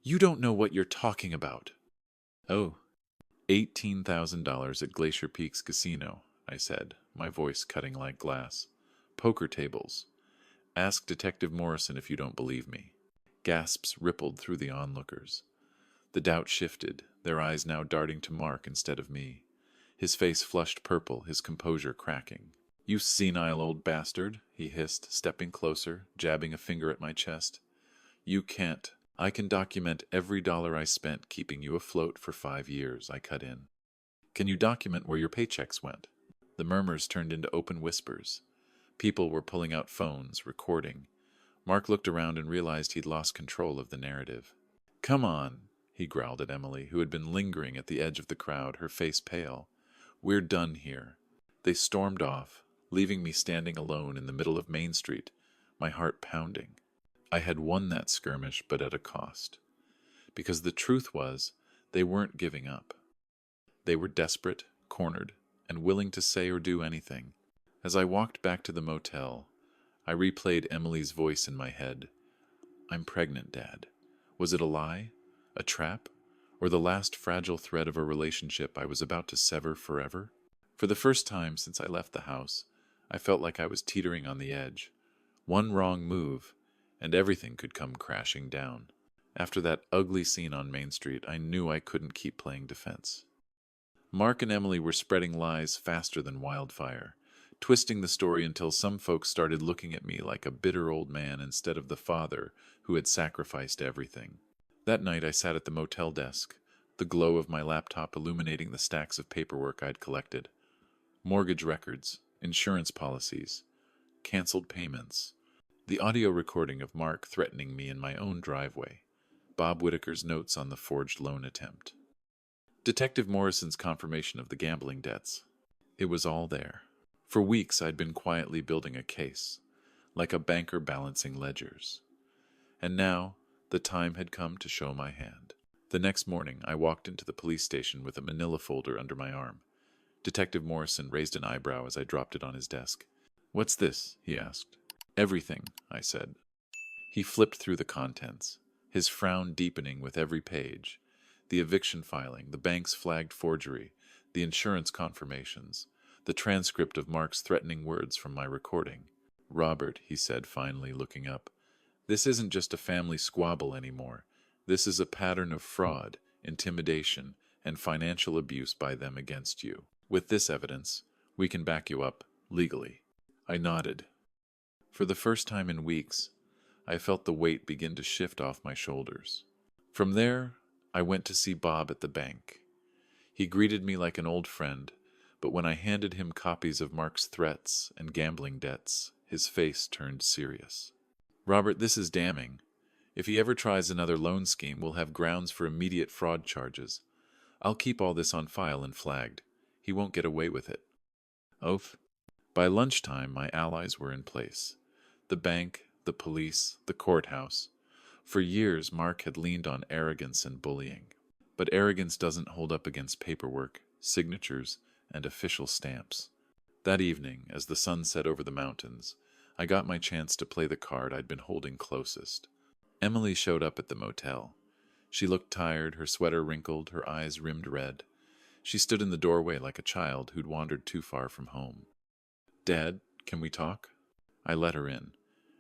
You don't know what you're talking about. Oh, $18,000 at Glacier Peaks Casino, I said, my voice cutting like glass. Poker tables. Ask Detective Morrison if you don't believe me. Gasps rippled through the onlookers. The doubt shifted, their eyes now darting to Mark instead of me. His face flushed purple, his composure cracking. You senile old bastard, he hissed, stepping closer, jabbing a finger at my chest. You can't. I can document every dollar I spent keeping you afloat for 5 years, I cut in. Can you document where your paychecks went? The murmurs turned into open whispers. People were pulling out phones, recording. Mark looked around and realized he'd lost control of the narrative. Come on, he growled at Emily, who had been lingering at the edge of the crowd, her face pale. We're done here. They stormed off, leaving me standing alone in the middle of Main Street, my heart pounding. I had won that skirmish, but at a cost. Because the truth was, they weren't giving up. They were desperate, cornered, and willing to say or do anything. As I walked back to the motel, I replayed Emily's voice in my head. I'm pregnant, Dad. Was it a lie? A trap? Or the last fragile thread of a relationship I was about to sever forever? For the first time since I left the house, I felt like I was teetering on the edge. One wrong move, and everything could come crashing down. After that ugly scene on Main Street, I knew I couldn't keep playing defense. Mark and Emily were spreading lies faster than wildfire, twisting the story until some folks started looking at me like a bitter old man instead of the father who had sacrificed everything. That night I sat at the motel desk, the glow of my laptop illuminating the stacks of paperwork I'd collected. Mortgage records, insurance policies, canceled payments, the audio recording of Mark threatening me in my own driveway, Bob Whitaker's notes on the forged loan attempt. Detective Morrison's confirmation of the gambling debts. It was all there. For weeks I'd been quietly building a case, like a banker balancing ledgers. And now, the time had come to show my hand. The next morning, I walked into the police station with a manila folder under my arm. Detective Morrison raised an eyebrow as I dropped it on his desk. What's this? He asked. Everything, I said. He flipped through the contents, his frown deepening with every page. The eviction filing, the bank's flagged forgery, the insurance confirmations, the transcript of Mark's threatening words from my recording. Robert, he said finally, looking up, this isn't just a family squabble anymore. This is a pattern of fraud, intimidation, and financial abuse by them against you. With this evidence, we can back you up legally. I nodded. For the first time in weeks, I felt the weight begin to shift off my shoulders. From there, I went to see Bob at the bank. He greeted me like an old friend, But when I handed him copies of Mark's threats and gambling debts, his face turned serious. "Robert, this is damning. If he ever tries another loan scheme, we'll have grounds for immediate fraud charges. I'll keep all this on file and flagged. He won't get away with it." Oath. By lunchtime, my allies were in place. The bank, the police, the courthouse. For years, Mark had leaned on arrogance and bullying. But arrogance doesn't hold up against paperwork, signatures, and official stamps. That evening, as the sun set over the mountains, I got my chance to play the card I'd been holding closest. Emily showed up at the motel. She looked tired, her sweater wrinkled, her eyes rimmed red. She stood in the doorway like a child who'd wandered too far from home. "Dad, can we talk?" I let her in.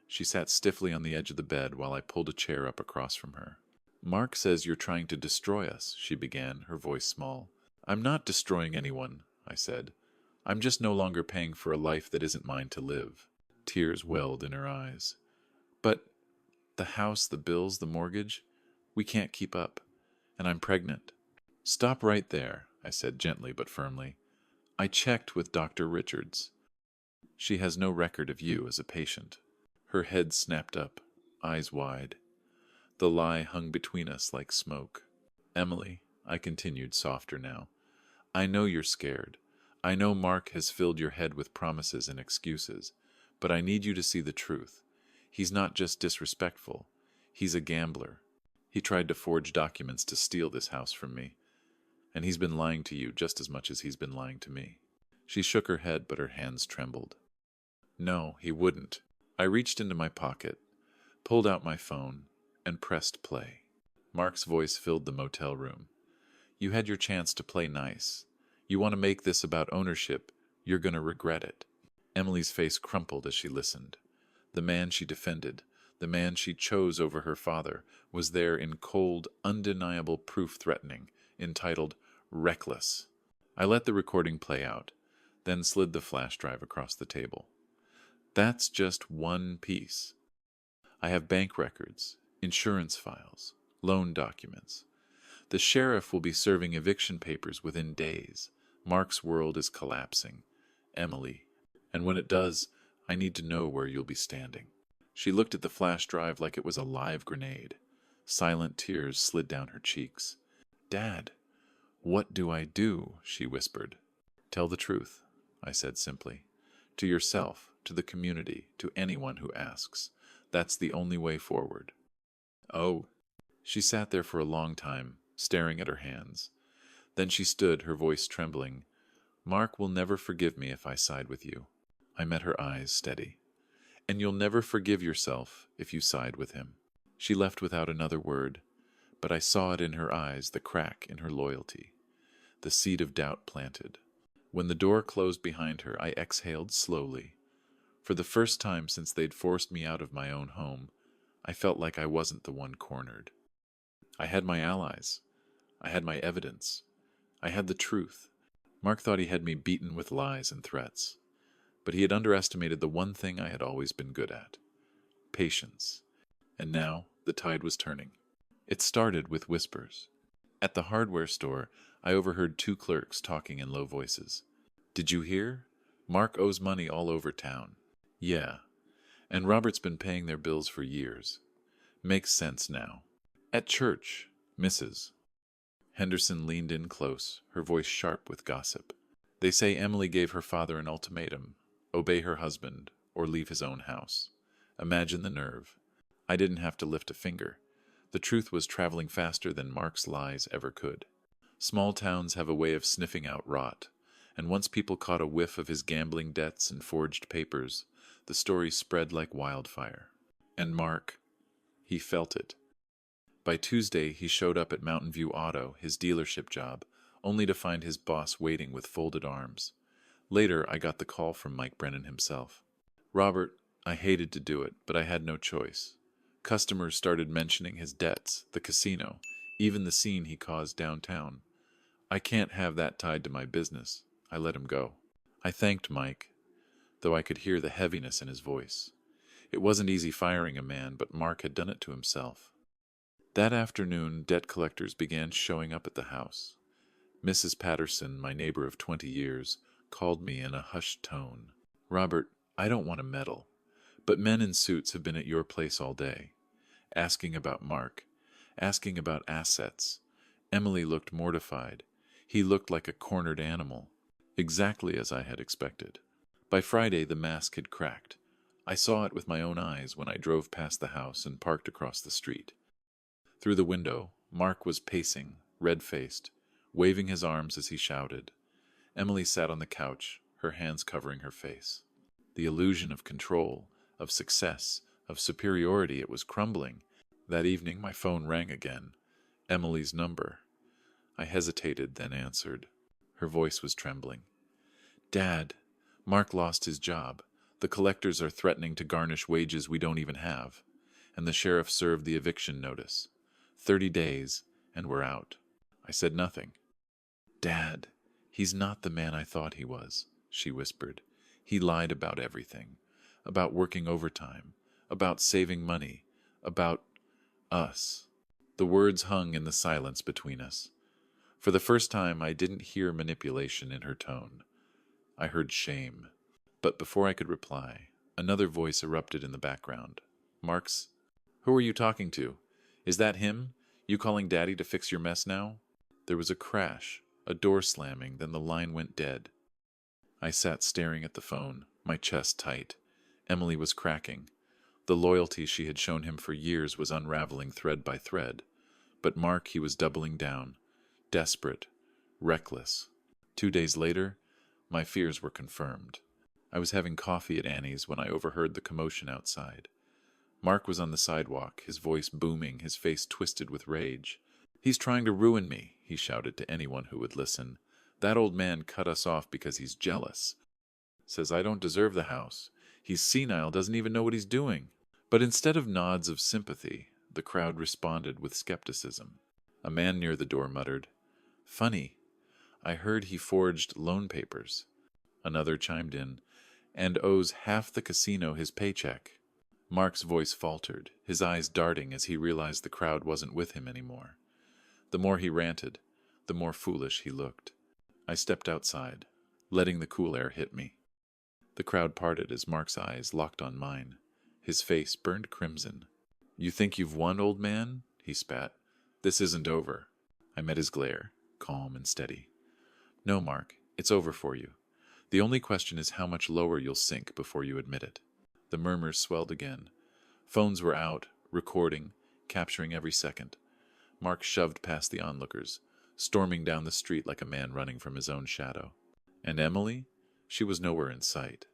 She sat stiffly on the edge of the bed while I pulled a chair up across from her. "Mark says you're trying to destroy us," she began, her voice small. "I'm not destroying anyone," I said. "I'm just no longer paying for a life that isn't mine to live." Tears welled in her eyes. "But the house, the bills, the mortgage, we can't keep up. And I'm pregnant." "Stop right there," I said gently but firmly. "I checked with Dr. Richards. She has no record of you as a patient." Her head snapped up, eyes wide. The lie hung between us like smoke. "Emily," I continued, softer now, "I know you're scared. I know Mark has filled your head with promises and excuses, but I need you to see the truth. He's not just disrespectful. He's a gambler. He tried to forge documents to steal this house from me. And he's been lying to you just as much as he's been lying to me." She shook her head, but her hands trembled. "No, he wouldn't." I reached into my pocket, pulled out my phone, and pressed play. Mark's voice filled the motel room. "You had your chance to play nice. You want to make this about ownership. You're going to regret it." Emily's face crumpled as she listened. The man she defended, the man she chose over her father, was there in cold, undeniable proof threatening, entitled "Reckless." I let the recording play out, then slid the flash drive across the table. "That's just one piece. I have bank records, insurance files, loan documents. The sheriff will be serving eviction papers within days. Mark's world is collapsing. Emily. And when it does, I need to know where you'll be standing." She looked at the flash drive like it was a live grenade. Silent tears slid down her cheeks. "Dad, what do I do?" she whispered. "Tell the truth," I said simply. "To yourself, to the community, to anyone who asks. That's the only way forward." "Oh." She sat there for a long time, staring at her hands. Then she stood, her voice trembling. "Mark will never forgive me if I side with you." I met her eyes steady. "And you'll never forgive yourself if you side with him." She left without another word, but I saw it in her eyes, the crack in her loyalty, the seed of doubt planted. When the door closed behind her, I exhaled slowly. For the first time since they'd forced me out of my own home, I felt like I wasn't the one cornered. I had my allies. I had my evidence. I had the truth. Mark thought he had me beaten with lies and threats. But he had underestimated the one thing I had always been good at: patience. And now the tide was turning. It started with whispers. At the hardware store, I overheard two clerks talking in low voices. "Did you hear? Mark owes money all over town." "Yeah. And Robert's been paying their bills for years. Makes sense now." "At church, Mrs." Henderson leaned in close, her voice sharp with gossip. "They say Emily gave her father an ultimatum: obey her husband or leave his own house." Imagine the nerve. I didn't have to lift a finger. The truth was traveling faster than Mark's lies ever could. Small towns have a way of sniffing out rot, and once people caught a whiff of his gambling debts and forged papers, the story spread like wildfire. And Mark, he felt it. By Tuesday, he showed up at Mountain View Auto, his dealership job, only to find his boss waiting with folded arms. Later, I got the call from Mike Brennan himself. "Robert, I hated to do it, but I had no choice. Customers started mentioning his debts, the casino, even the scene he caused downtown. I can't have that tied to my business." I let him go. I thanked Mike, though I could hear the heaviness in his voice. It wasn't easy firing a man, but Mark had done it to himself. That afternoon, debt collectors began showing up at the house. Mrs. Patterson, my neighbor of 20 years, called me in a hushed tone. Robert, I don't want to meddle, but men in suits have been at your place all day, asking about Mark, asking about assets. Emily looked mortified. He looked like a cornered animal, exactly as I had expected. By Friday, the mask had cracked. I saw it with my own eyes when I drove past the house and parked across the street. Through the window, Mark was pacing, red-faced, waving his arms as he shouted. Emily sat on the couch, her hands covering her face. The illusion of control, of success, of superiority, it was crumbling. That evening my phone rang again. Emily's number. I hesitated, then answered. Her voice was trembling. Dad, Mark lost his job. The collectors are threatening to garnish wages we don't even have. And the sheriff served the eviction notice. 30 days, and we're out. I said nothing. Dad, he's not the man I thought he was, she whispered. He lied about everything. About working overtime. About saving money. About us. The words hung in the silence between us. For the first time, I didn't hear manipulation in her tone. I heard shame. But before I could reply, another voice erupted in the background. Mark's, who are you talking to? Is that him? You calling Daddy to fix your mess now? There was a crash, a door slamming, then the line went dead. I sat staring at the phone, my chest tight. Emily was cracking. The loyalty she had shown him for years was unraveling thread by thread. But Mark, he was doubling down. Desperate. Reckless. 2 days later, my fears were confirmed. I was having coffee at Annie's when I overheard the commotion outside. Mark was on the sidewalk, his voice booming, his face twisted with rage. He's trying to ruin me, he shouted to anyone who would listen. That old man cut us off because he's jealous. Says I don't deserve the house. He's senile, doesn't even know what he's doing. But instead of nods of sympathy, the crowd responded with skepticism. A man near the door muttered, Funny, I heard he forged loan papers. Another chimed in, and owes half the casino his paycheck. Mark's voice faltered, his eyes darting as he realized the crowd wasn't with him anymore. The more he ranted, the more foolish he looked. I stepped outside, letting the cool air hit me. The crowd parted as Mark's eyes locked on mine. His face burned crimson. You think you've won, old man? He spat. This isn't over. I met his glare, calm and steady. No, Mark, it's over for you. The only question is how much lower you'll sink before you admit it. The murmurs swelled again. Phones were out, recording, capturing every second. Mark shoved past the onlookers, storming down the street like a man running from his own shadow. And Emily? She was nowhere in sight.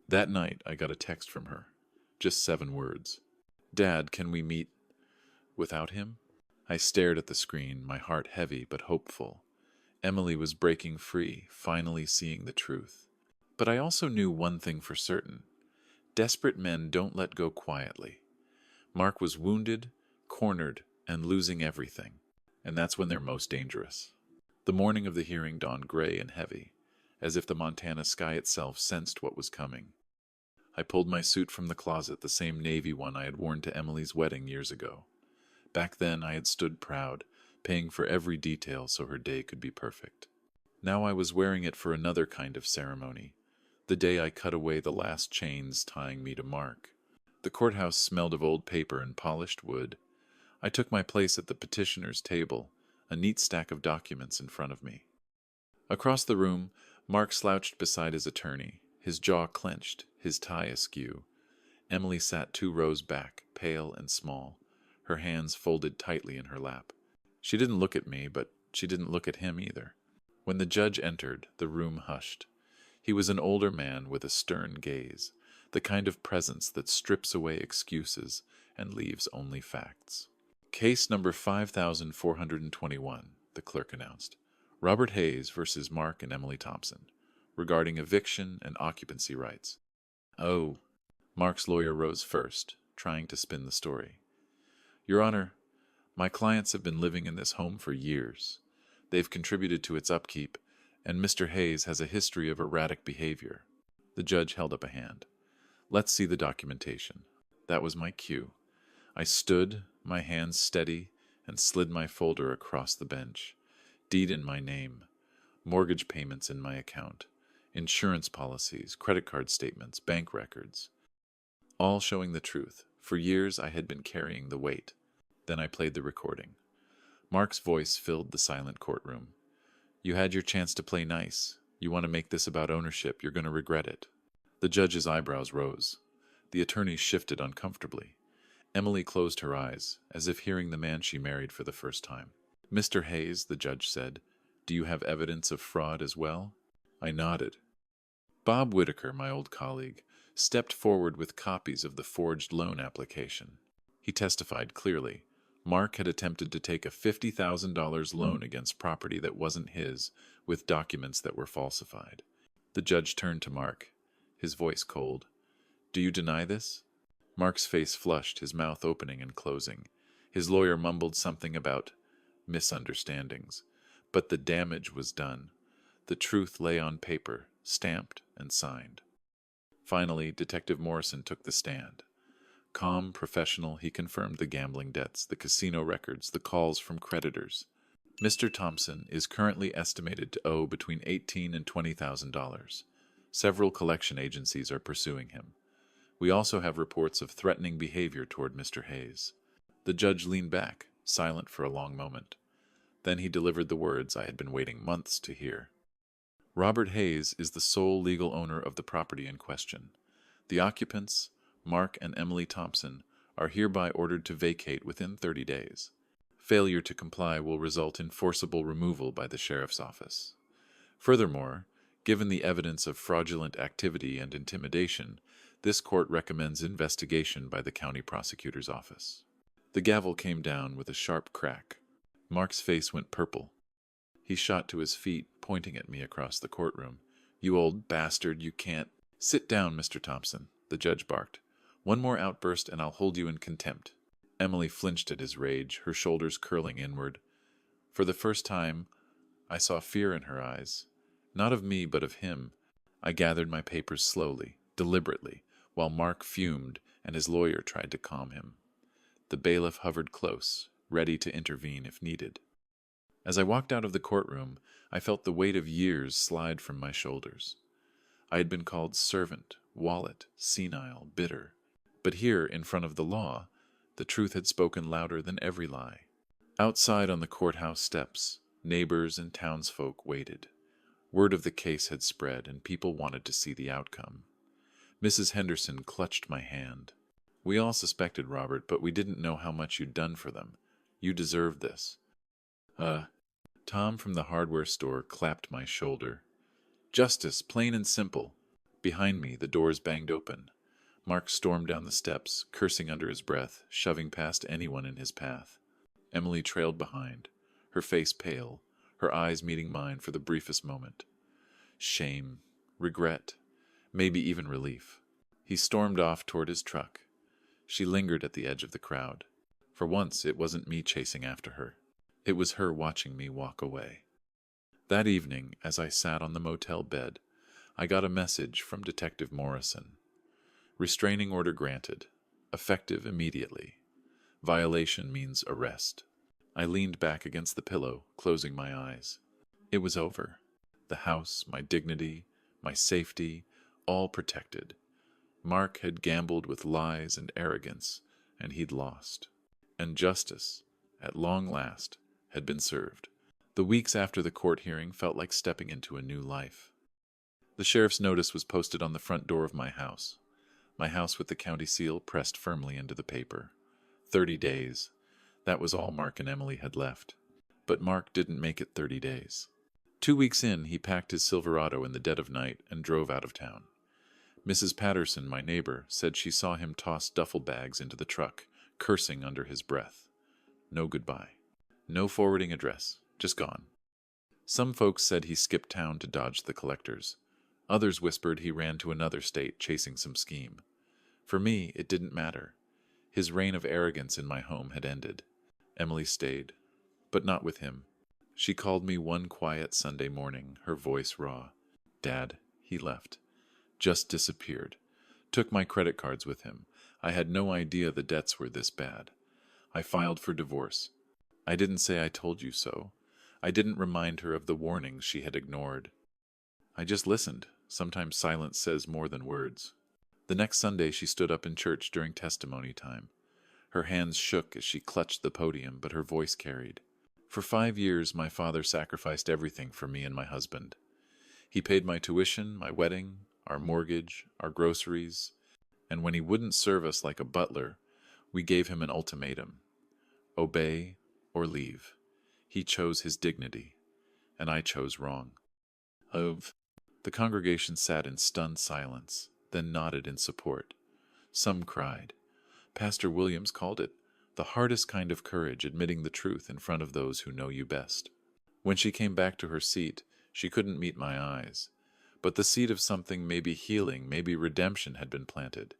That night, I got a text from her. Just 7 words. Dad, can we meet without him? I stared at the screen, my heart heavy but hopeful. Emily was breaking free, finally seeing the truth. But I also knew one thing for certain. Desperate men don't let go quietly. Mark was wounded, cornered, and losing everything. And that's when they're most dangerous. The morning of the hearing dawned gray and heavy, as if the Montana sky itself sensed what was coming. I pulled my suit from the closet, the same navy one I had worn to Emily's wedding years ago. Back then I had stood proud, paying for every detail so her day could be perfect. Now I was wearing it for another kind of ceremony, the day I cut away the last chains tying me to Mark. The courthouse smelled of old paper and polished wood. I took my place at the petitioner's table, a neat stack of documents in front of me. Across the room, Mark slouched beside his attorney, his jaw clenched, his tie askew. Emily sat 2 rows back, pale and small, her hands folded tightly in her lap. She didn't look at me, but she didn't look at him either. When the judge entered, the room hushed. He was an older man with a stern gaze, the kind of presence that strips away excuses and leaves only facts. Case number 5421, the clerk announced. Robert Hayes versus Mark and Emily Thompson, regarding eviction and occupancy rights. Oh, Mark's lawyer rose first, trying to spin the story. Your Honor, my clients have been living in this home for years. They've contributed to its upkeep, and Mr. Hayes has a history of erratic behavior. The judge held up a hand. Let's see the documentation. That was my cue. I stood, my hands steady, and slid my folder across the bench. Deed in my name. Mortgage payments in my account. Insurance policies, credit card statements, bank records, all showing the truth. For years I had been carrying the weight. Then I played the recording. Mark's voice filled the silent courtroom. "You had your chance to play nice. You want to make this about ownership, you're going to regret it." The judge's eyebrows rose. The attorney shifted uncomfortably. Emily closed her eyes, as if hearing the man she married for the first time. "Mr. Hayes," the judge said, "do you have evidence of fraud as well?" I nodded. Bob Whitaker, my old colleague, stepped forward with copies of the forged loan application. He testified clearly. Mark had attempted to take a $50,000 loan against property that wasn't his, with documents that were falsified. The judge turned to Mark, his voice cold. "Do you deny this?" Mark's face flushed, his mouth opening and closing. His lawyer mumbled something about misunderstandings. But the damage was done. The truth lay on paper, stamped and signed. Finally, Detective Morrison took the stand. Calm, professional, he confirmed the gambling debts, the casino records, the calls from creditors. "Mr. Thompson is currently estimated to owe between $18,000 and $20,000. Several collection agencies are pursuing him. We also have reports of threatening behavior toward Mr. Hayes." The judge leaned back, silent for a long moment. Then he delivered the words I had been waiting months to hear. "Robert Hayes is the sole legal owner of the property in question. The occupants, Mark and Emily Thompson, are hereby ordered to vacate within 30 days. Failure to comply will result in forcible removal by the sheriff's office. Furthermore, given the evidence of fraudulent activity and intimidation, this court recommends investigation by the county prosecutor's office." The gavel came down with a sharp crack. Mark's face went purple. He shot to his feet, pointing at me across the courtroom. "You old bastard, you can't—" "Sit down, Mr. Thompson," the judge barked. "One more outburst and I'll hold you in contempt." Emily flinched at his rage, her shoulders curling inward. For the first time, I saw fear in her eyes. Not of me, but of him. I gathered my papers slowly, deliberately, while Mark fumed and his lawyer tried to calm him. The bailiff hovered close, ready to intervene if needed. As I walked out of the courtroom, I felt the weight of years slide from my shoulders. I had been called servant, wallet, senile, bitter. But here, in front of the law, the truth had spoken louder than every lie. Outside on the courthouse steps, neighbors and townsfolk waited. Word of the case had spread, and people wanted to see the outcome. Mrs. Henderson clutched my hand. "We all suspected, Robert, but we didn't know how much you'd done for them. You deserved this." Tom from the hardware store clapped my shoulder. "Justice, plain and simple." Behind me, the doors banged open. Mark stormed down the steps, cursing under his breath, shoving past anyone in his path. Emily trailed behind, her face pale, her eyes meeting mine for the briefest moment. Shame, regret, maybe even relief. He stormed off toward his truck. She lingered at the edge of the crowd. For once, it wasn't me chasing after her. It was her watching me walk away. That evening, as I sat on the motel bed, I got a message from Detective Morrison. Restraining order granted. Effective immediately. Violation means arrest. I leaned back against the pillow, closing my eyes. It was over. The house, my dignity, my safety, all protected. Mark had gambled with lies and arrogance, and he'd lost. And justice, at long last, had been served. The weeks after the court hearing felt like stepping into a new life. The sheriff's notice was posted on the front door of my house with the county seal pressed firmly into the paper. 30 days. That was all Mark and Emily had left. But Mark didn't make it 30 days. 2 weeks in, he packed his Silverado in the dead of night and drove out of town. Mrs. Patterson, my neighbor, said she saw him toss duffel bags into the truck, cursing under his breath. No goodbye. No forwarding address. Just gone. Some folks said he skipped town to dodge the collectors. Others whispered he ran to another state chasing some scheme. For me, it didn't matter. His reign of arrogance in my home had ended. Emily stayed, but not with him. She called me one quiet Sunday morning, her voice raw. "Dad," he left. Just disappeared. Took my credit cards with him. I had no idea the debts were this bad. I filed for divorce. I didn't say I told you so. I didn't remind her of the warnings she had ignored. I just listened, Sometimes silence says more than words. The next Sunday she stood up in church during testimony time. Her hands shook as she clutched the podium, but her voice carried. For 5 years, my father sacrificed everything for me and my husband. He paid my tuition, my wedding, our mortgage, our groceries, and when he wouldn't serve us like a butler, we gave him an ultimatum: obey or leave. He chose his dignity, and I chose wrong. Of the congregation sat in stunned silence, then nodded in support. Some cried. Pastor Williams called it the hardest kind of courage, admitting the truth in front of those who know you best. When she came back to her seat, she couldn't meet my eyes, but the seed of something, maybe healing, maybe redemption, had been planted.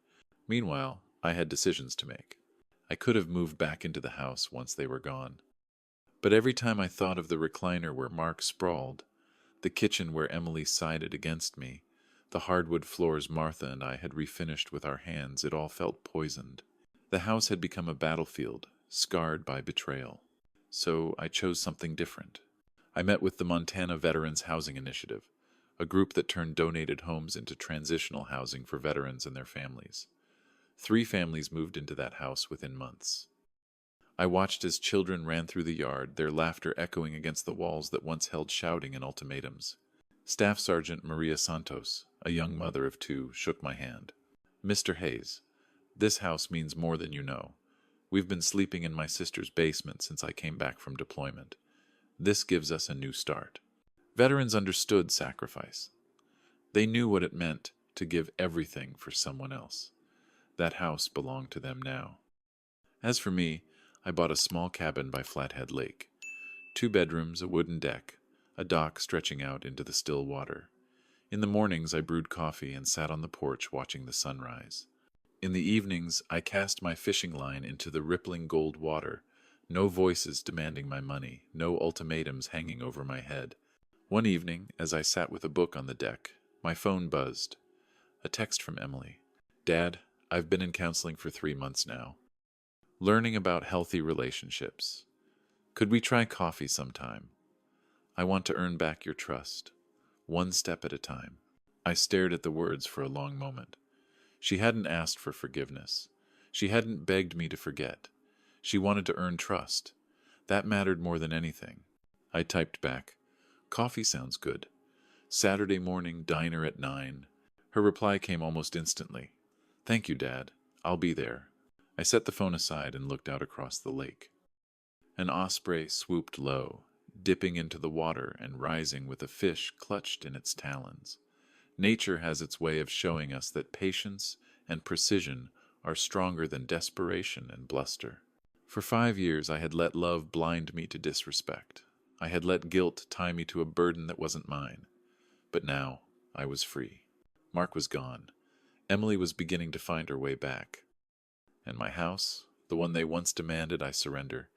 Meanwhile, I had decisions to make. I could have moved back into the house once they were gone. But every time I thought of the recliner where Mark sprawled, the kitchen where Emily sided against me, the hardwood floors Martha and I had refinished with our hands, it all felt poisoned. The house had become a battlefield, scarred by betrayal. So I chose something different. I met with the Montana Veterans Housing Initiative, a group that turned donated homes into transitional housing for veterans and their families. 3 families moved into that house within months. I watched as children ran through the yard, their laughter echoing against the walls that once held shouting and ultimatums. Staff Sergeant Maria Santos, a young mother of 2, shook my hand. Mr. Hayes, this house means more than you know. We've been sleeping in my sister's basement since I came back from deployment. This gives us a new start. Veterans understood sacrifice. They knew what it meant to give everything for someone else. That house belonged to them now. As for me, I bought a small cabin by Flathead Lake. 2 bedrooms, a wooden deck, a dock stretching out into the still water. In the mornings, I brewed coffee and sat on the porch watching the sunrise. In the evenings, I cast my fishing line into the rippling gold water, no voices demanding my money, no ultimatums hanging over my head. One evening, as I sat with a book on the deck, my phone buzzed. A text from Emily. Dad, I've been in counseling for 3 months now. Learning about healthy relationships. Could we try coffee sometime? I want to earn back your trust, one step at a time. I stared at the words for a long moment. She hadn't asked for forgiveness. She hadn't begged me to forget. She wanted to earn trust. That mattered more than anything. I typed back, coffee sounds good. Saturday morning, diner at 9. Her reply came almost instantly. Thank you, Dad. I'll be there. I set the phone aside and looked out across the lake. An osprey swooped low, dipping into the water and rising with a fish clutched in its talons. Nature has its way of showing us that patience and precision are stronger than desperation and bluster. For 5 years I had let love blind me to disrespect. I had let guilt tie me to a burden that wasn't mine. But now I was free. Mark was gone. Emily was beginning to find her way back. And my house, the one they once demanded I surrender,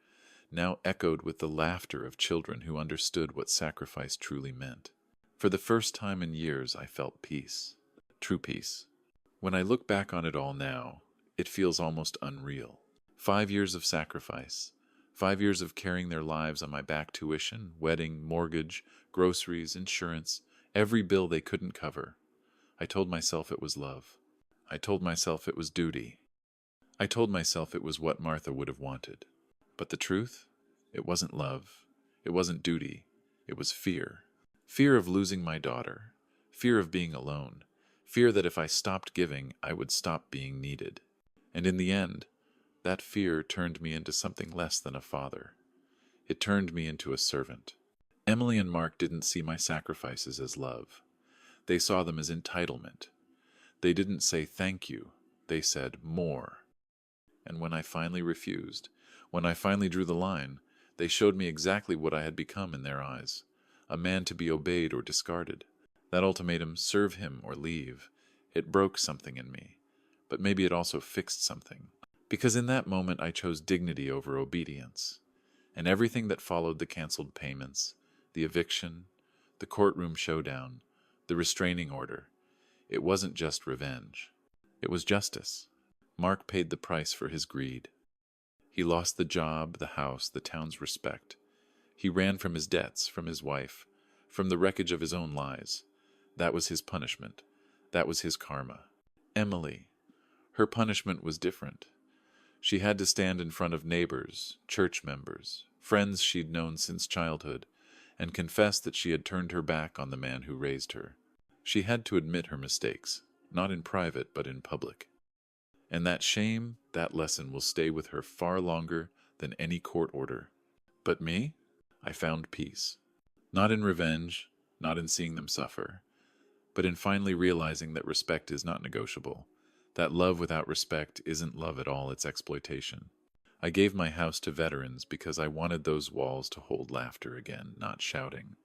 now echoed with the laughter of children who understood what sacrifice truly meant. For the first time in years, I felt peace. True peace. When I look back on it all now, it feels almost unreal. 5 years of sacrifice. 5 years of carrying their lives on my back, tuition, wedding, mortgage, groceries, insurance, every bill they couldn't cover. I told myself it was love. I told myself it was duty. I told myself it was what Martha would have wanted. But the truth? It wasn't love. It wasn't duty. It was fear. Fear of losing my daughter. Fear of being alone. Fear that if I stopped giving, I would stop being needed. And in the end, that fear turned me into something less than a father. It turned me into a servant. Emily and Mark didn't see my sacrifices as love. They saw them as entitlement. They didn't say thank you. They said more. And when I finally refused, when I finally drew the line, they showed me exactly what I had become in their eyes, a man to be obeyed or discarded. That ultimatum, serve him or leave, it broke something in me, but maybe it also fixed something. Because in that moment I chose dignity over obedience. And everything that followed, the canceled payments, the eviction, the courtroom showdown, the restraining order, it wasn't just revenge. It was justice. Mark paid the price for his greed. He lost the job, the house, the town's respect. He ran from his debts, from his wife, from the wreckage of his own lies. That was his punishment. That was his karma. Emily, her punishment was different. She had to stand in front of neighbors, church members, friends she'd known since childhood, and confess that she had turned her back on the man who raised her. She had to admit her mistakes, not in private but in public. And that shame, that lesson will stay with her far longer than any court order. But me? I found peace. Not in revenge, not in seeing them suffer, but in finally realizing that respect is not negotiable, that love without respect isn't love at all, it's exploitation. I gave my house to veterans because I wanted those walls to hold laughter again, not shouting.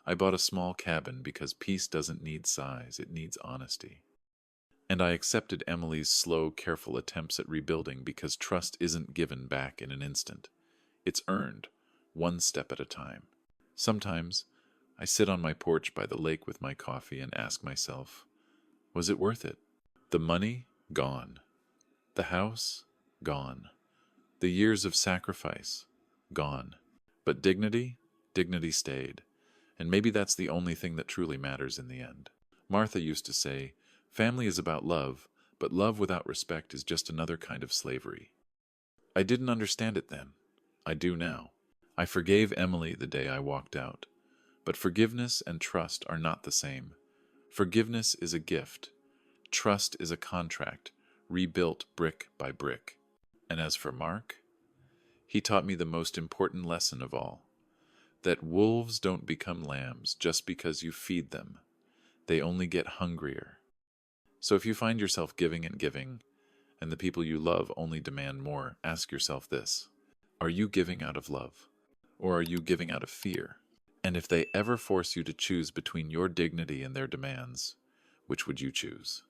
I bought a small cabin because peace doesn't need size, it needs honesty. And I accepted Emily's slow, careful attempts at rebuilding because trust isn't given back in an instant. It's earned, one step at a time. Sometimes, I sit on my porch by the lake with my coffee and ask myself, was it worth it? The money? Gone. The house? Gone. The years of sacrifice? Gone. But dignity? Dignity stayed. And maybe that's the only thing that truly matters in the end. Martha used to say, family is about love, but love without respect is just another kind of slavery. I didn't understand it then. I do now. I forgave Emily the day I walked out. But forgiveness and trust are not the same. Forgiveness is a gift. Trust is a contract, rebuilt brick by brick. And as for Mark, he taught me the most important lesson of all, that wolves don't become lambs just because you feed them. They only get hungrier. So if you find yourself giving and giving, and the people you love only demand more, ask yourself this: are you giving out of love, or are you giving out of fear? And if they ever force you to choose between your dignity and their demands, which would you choose?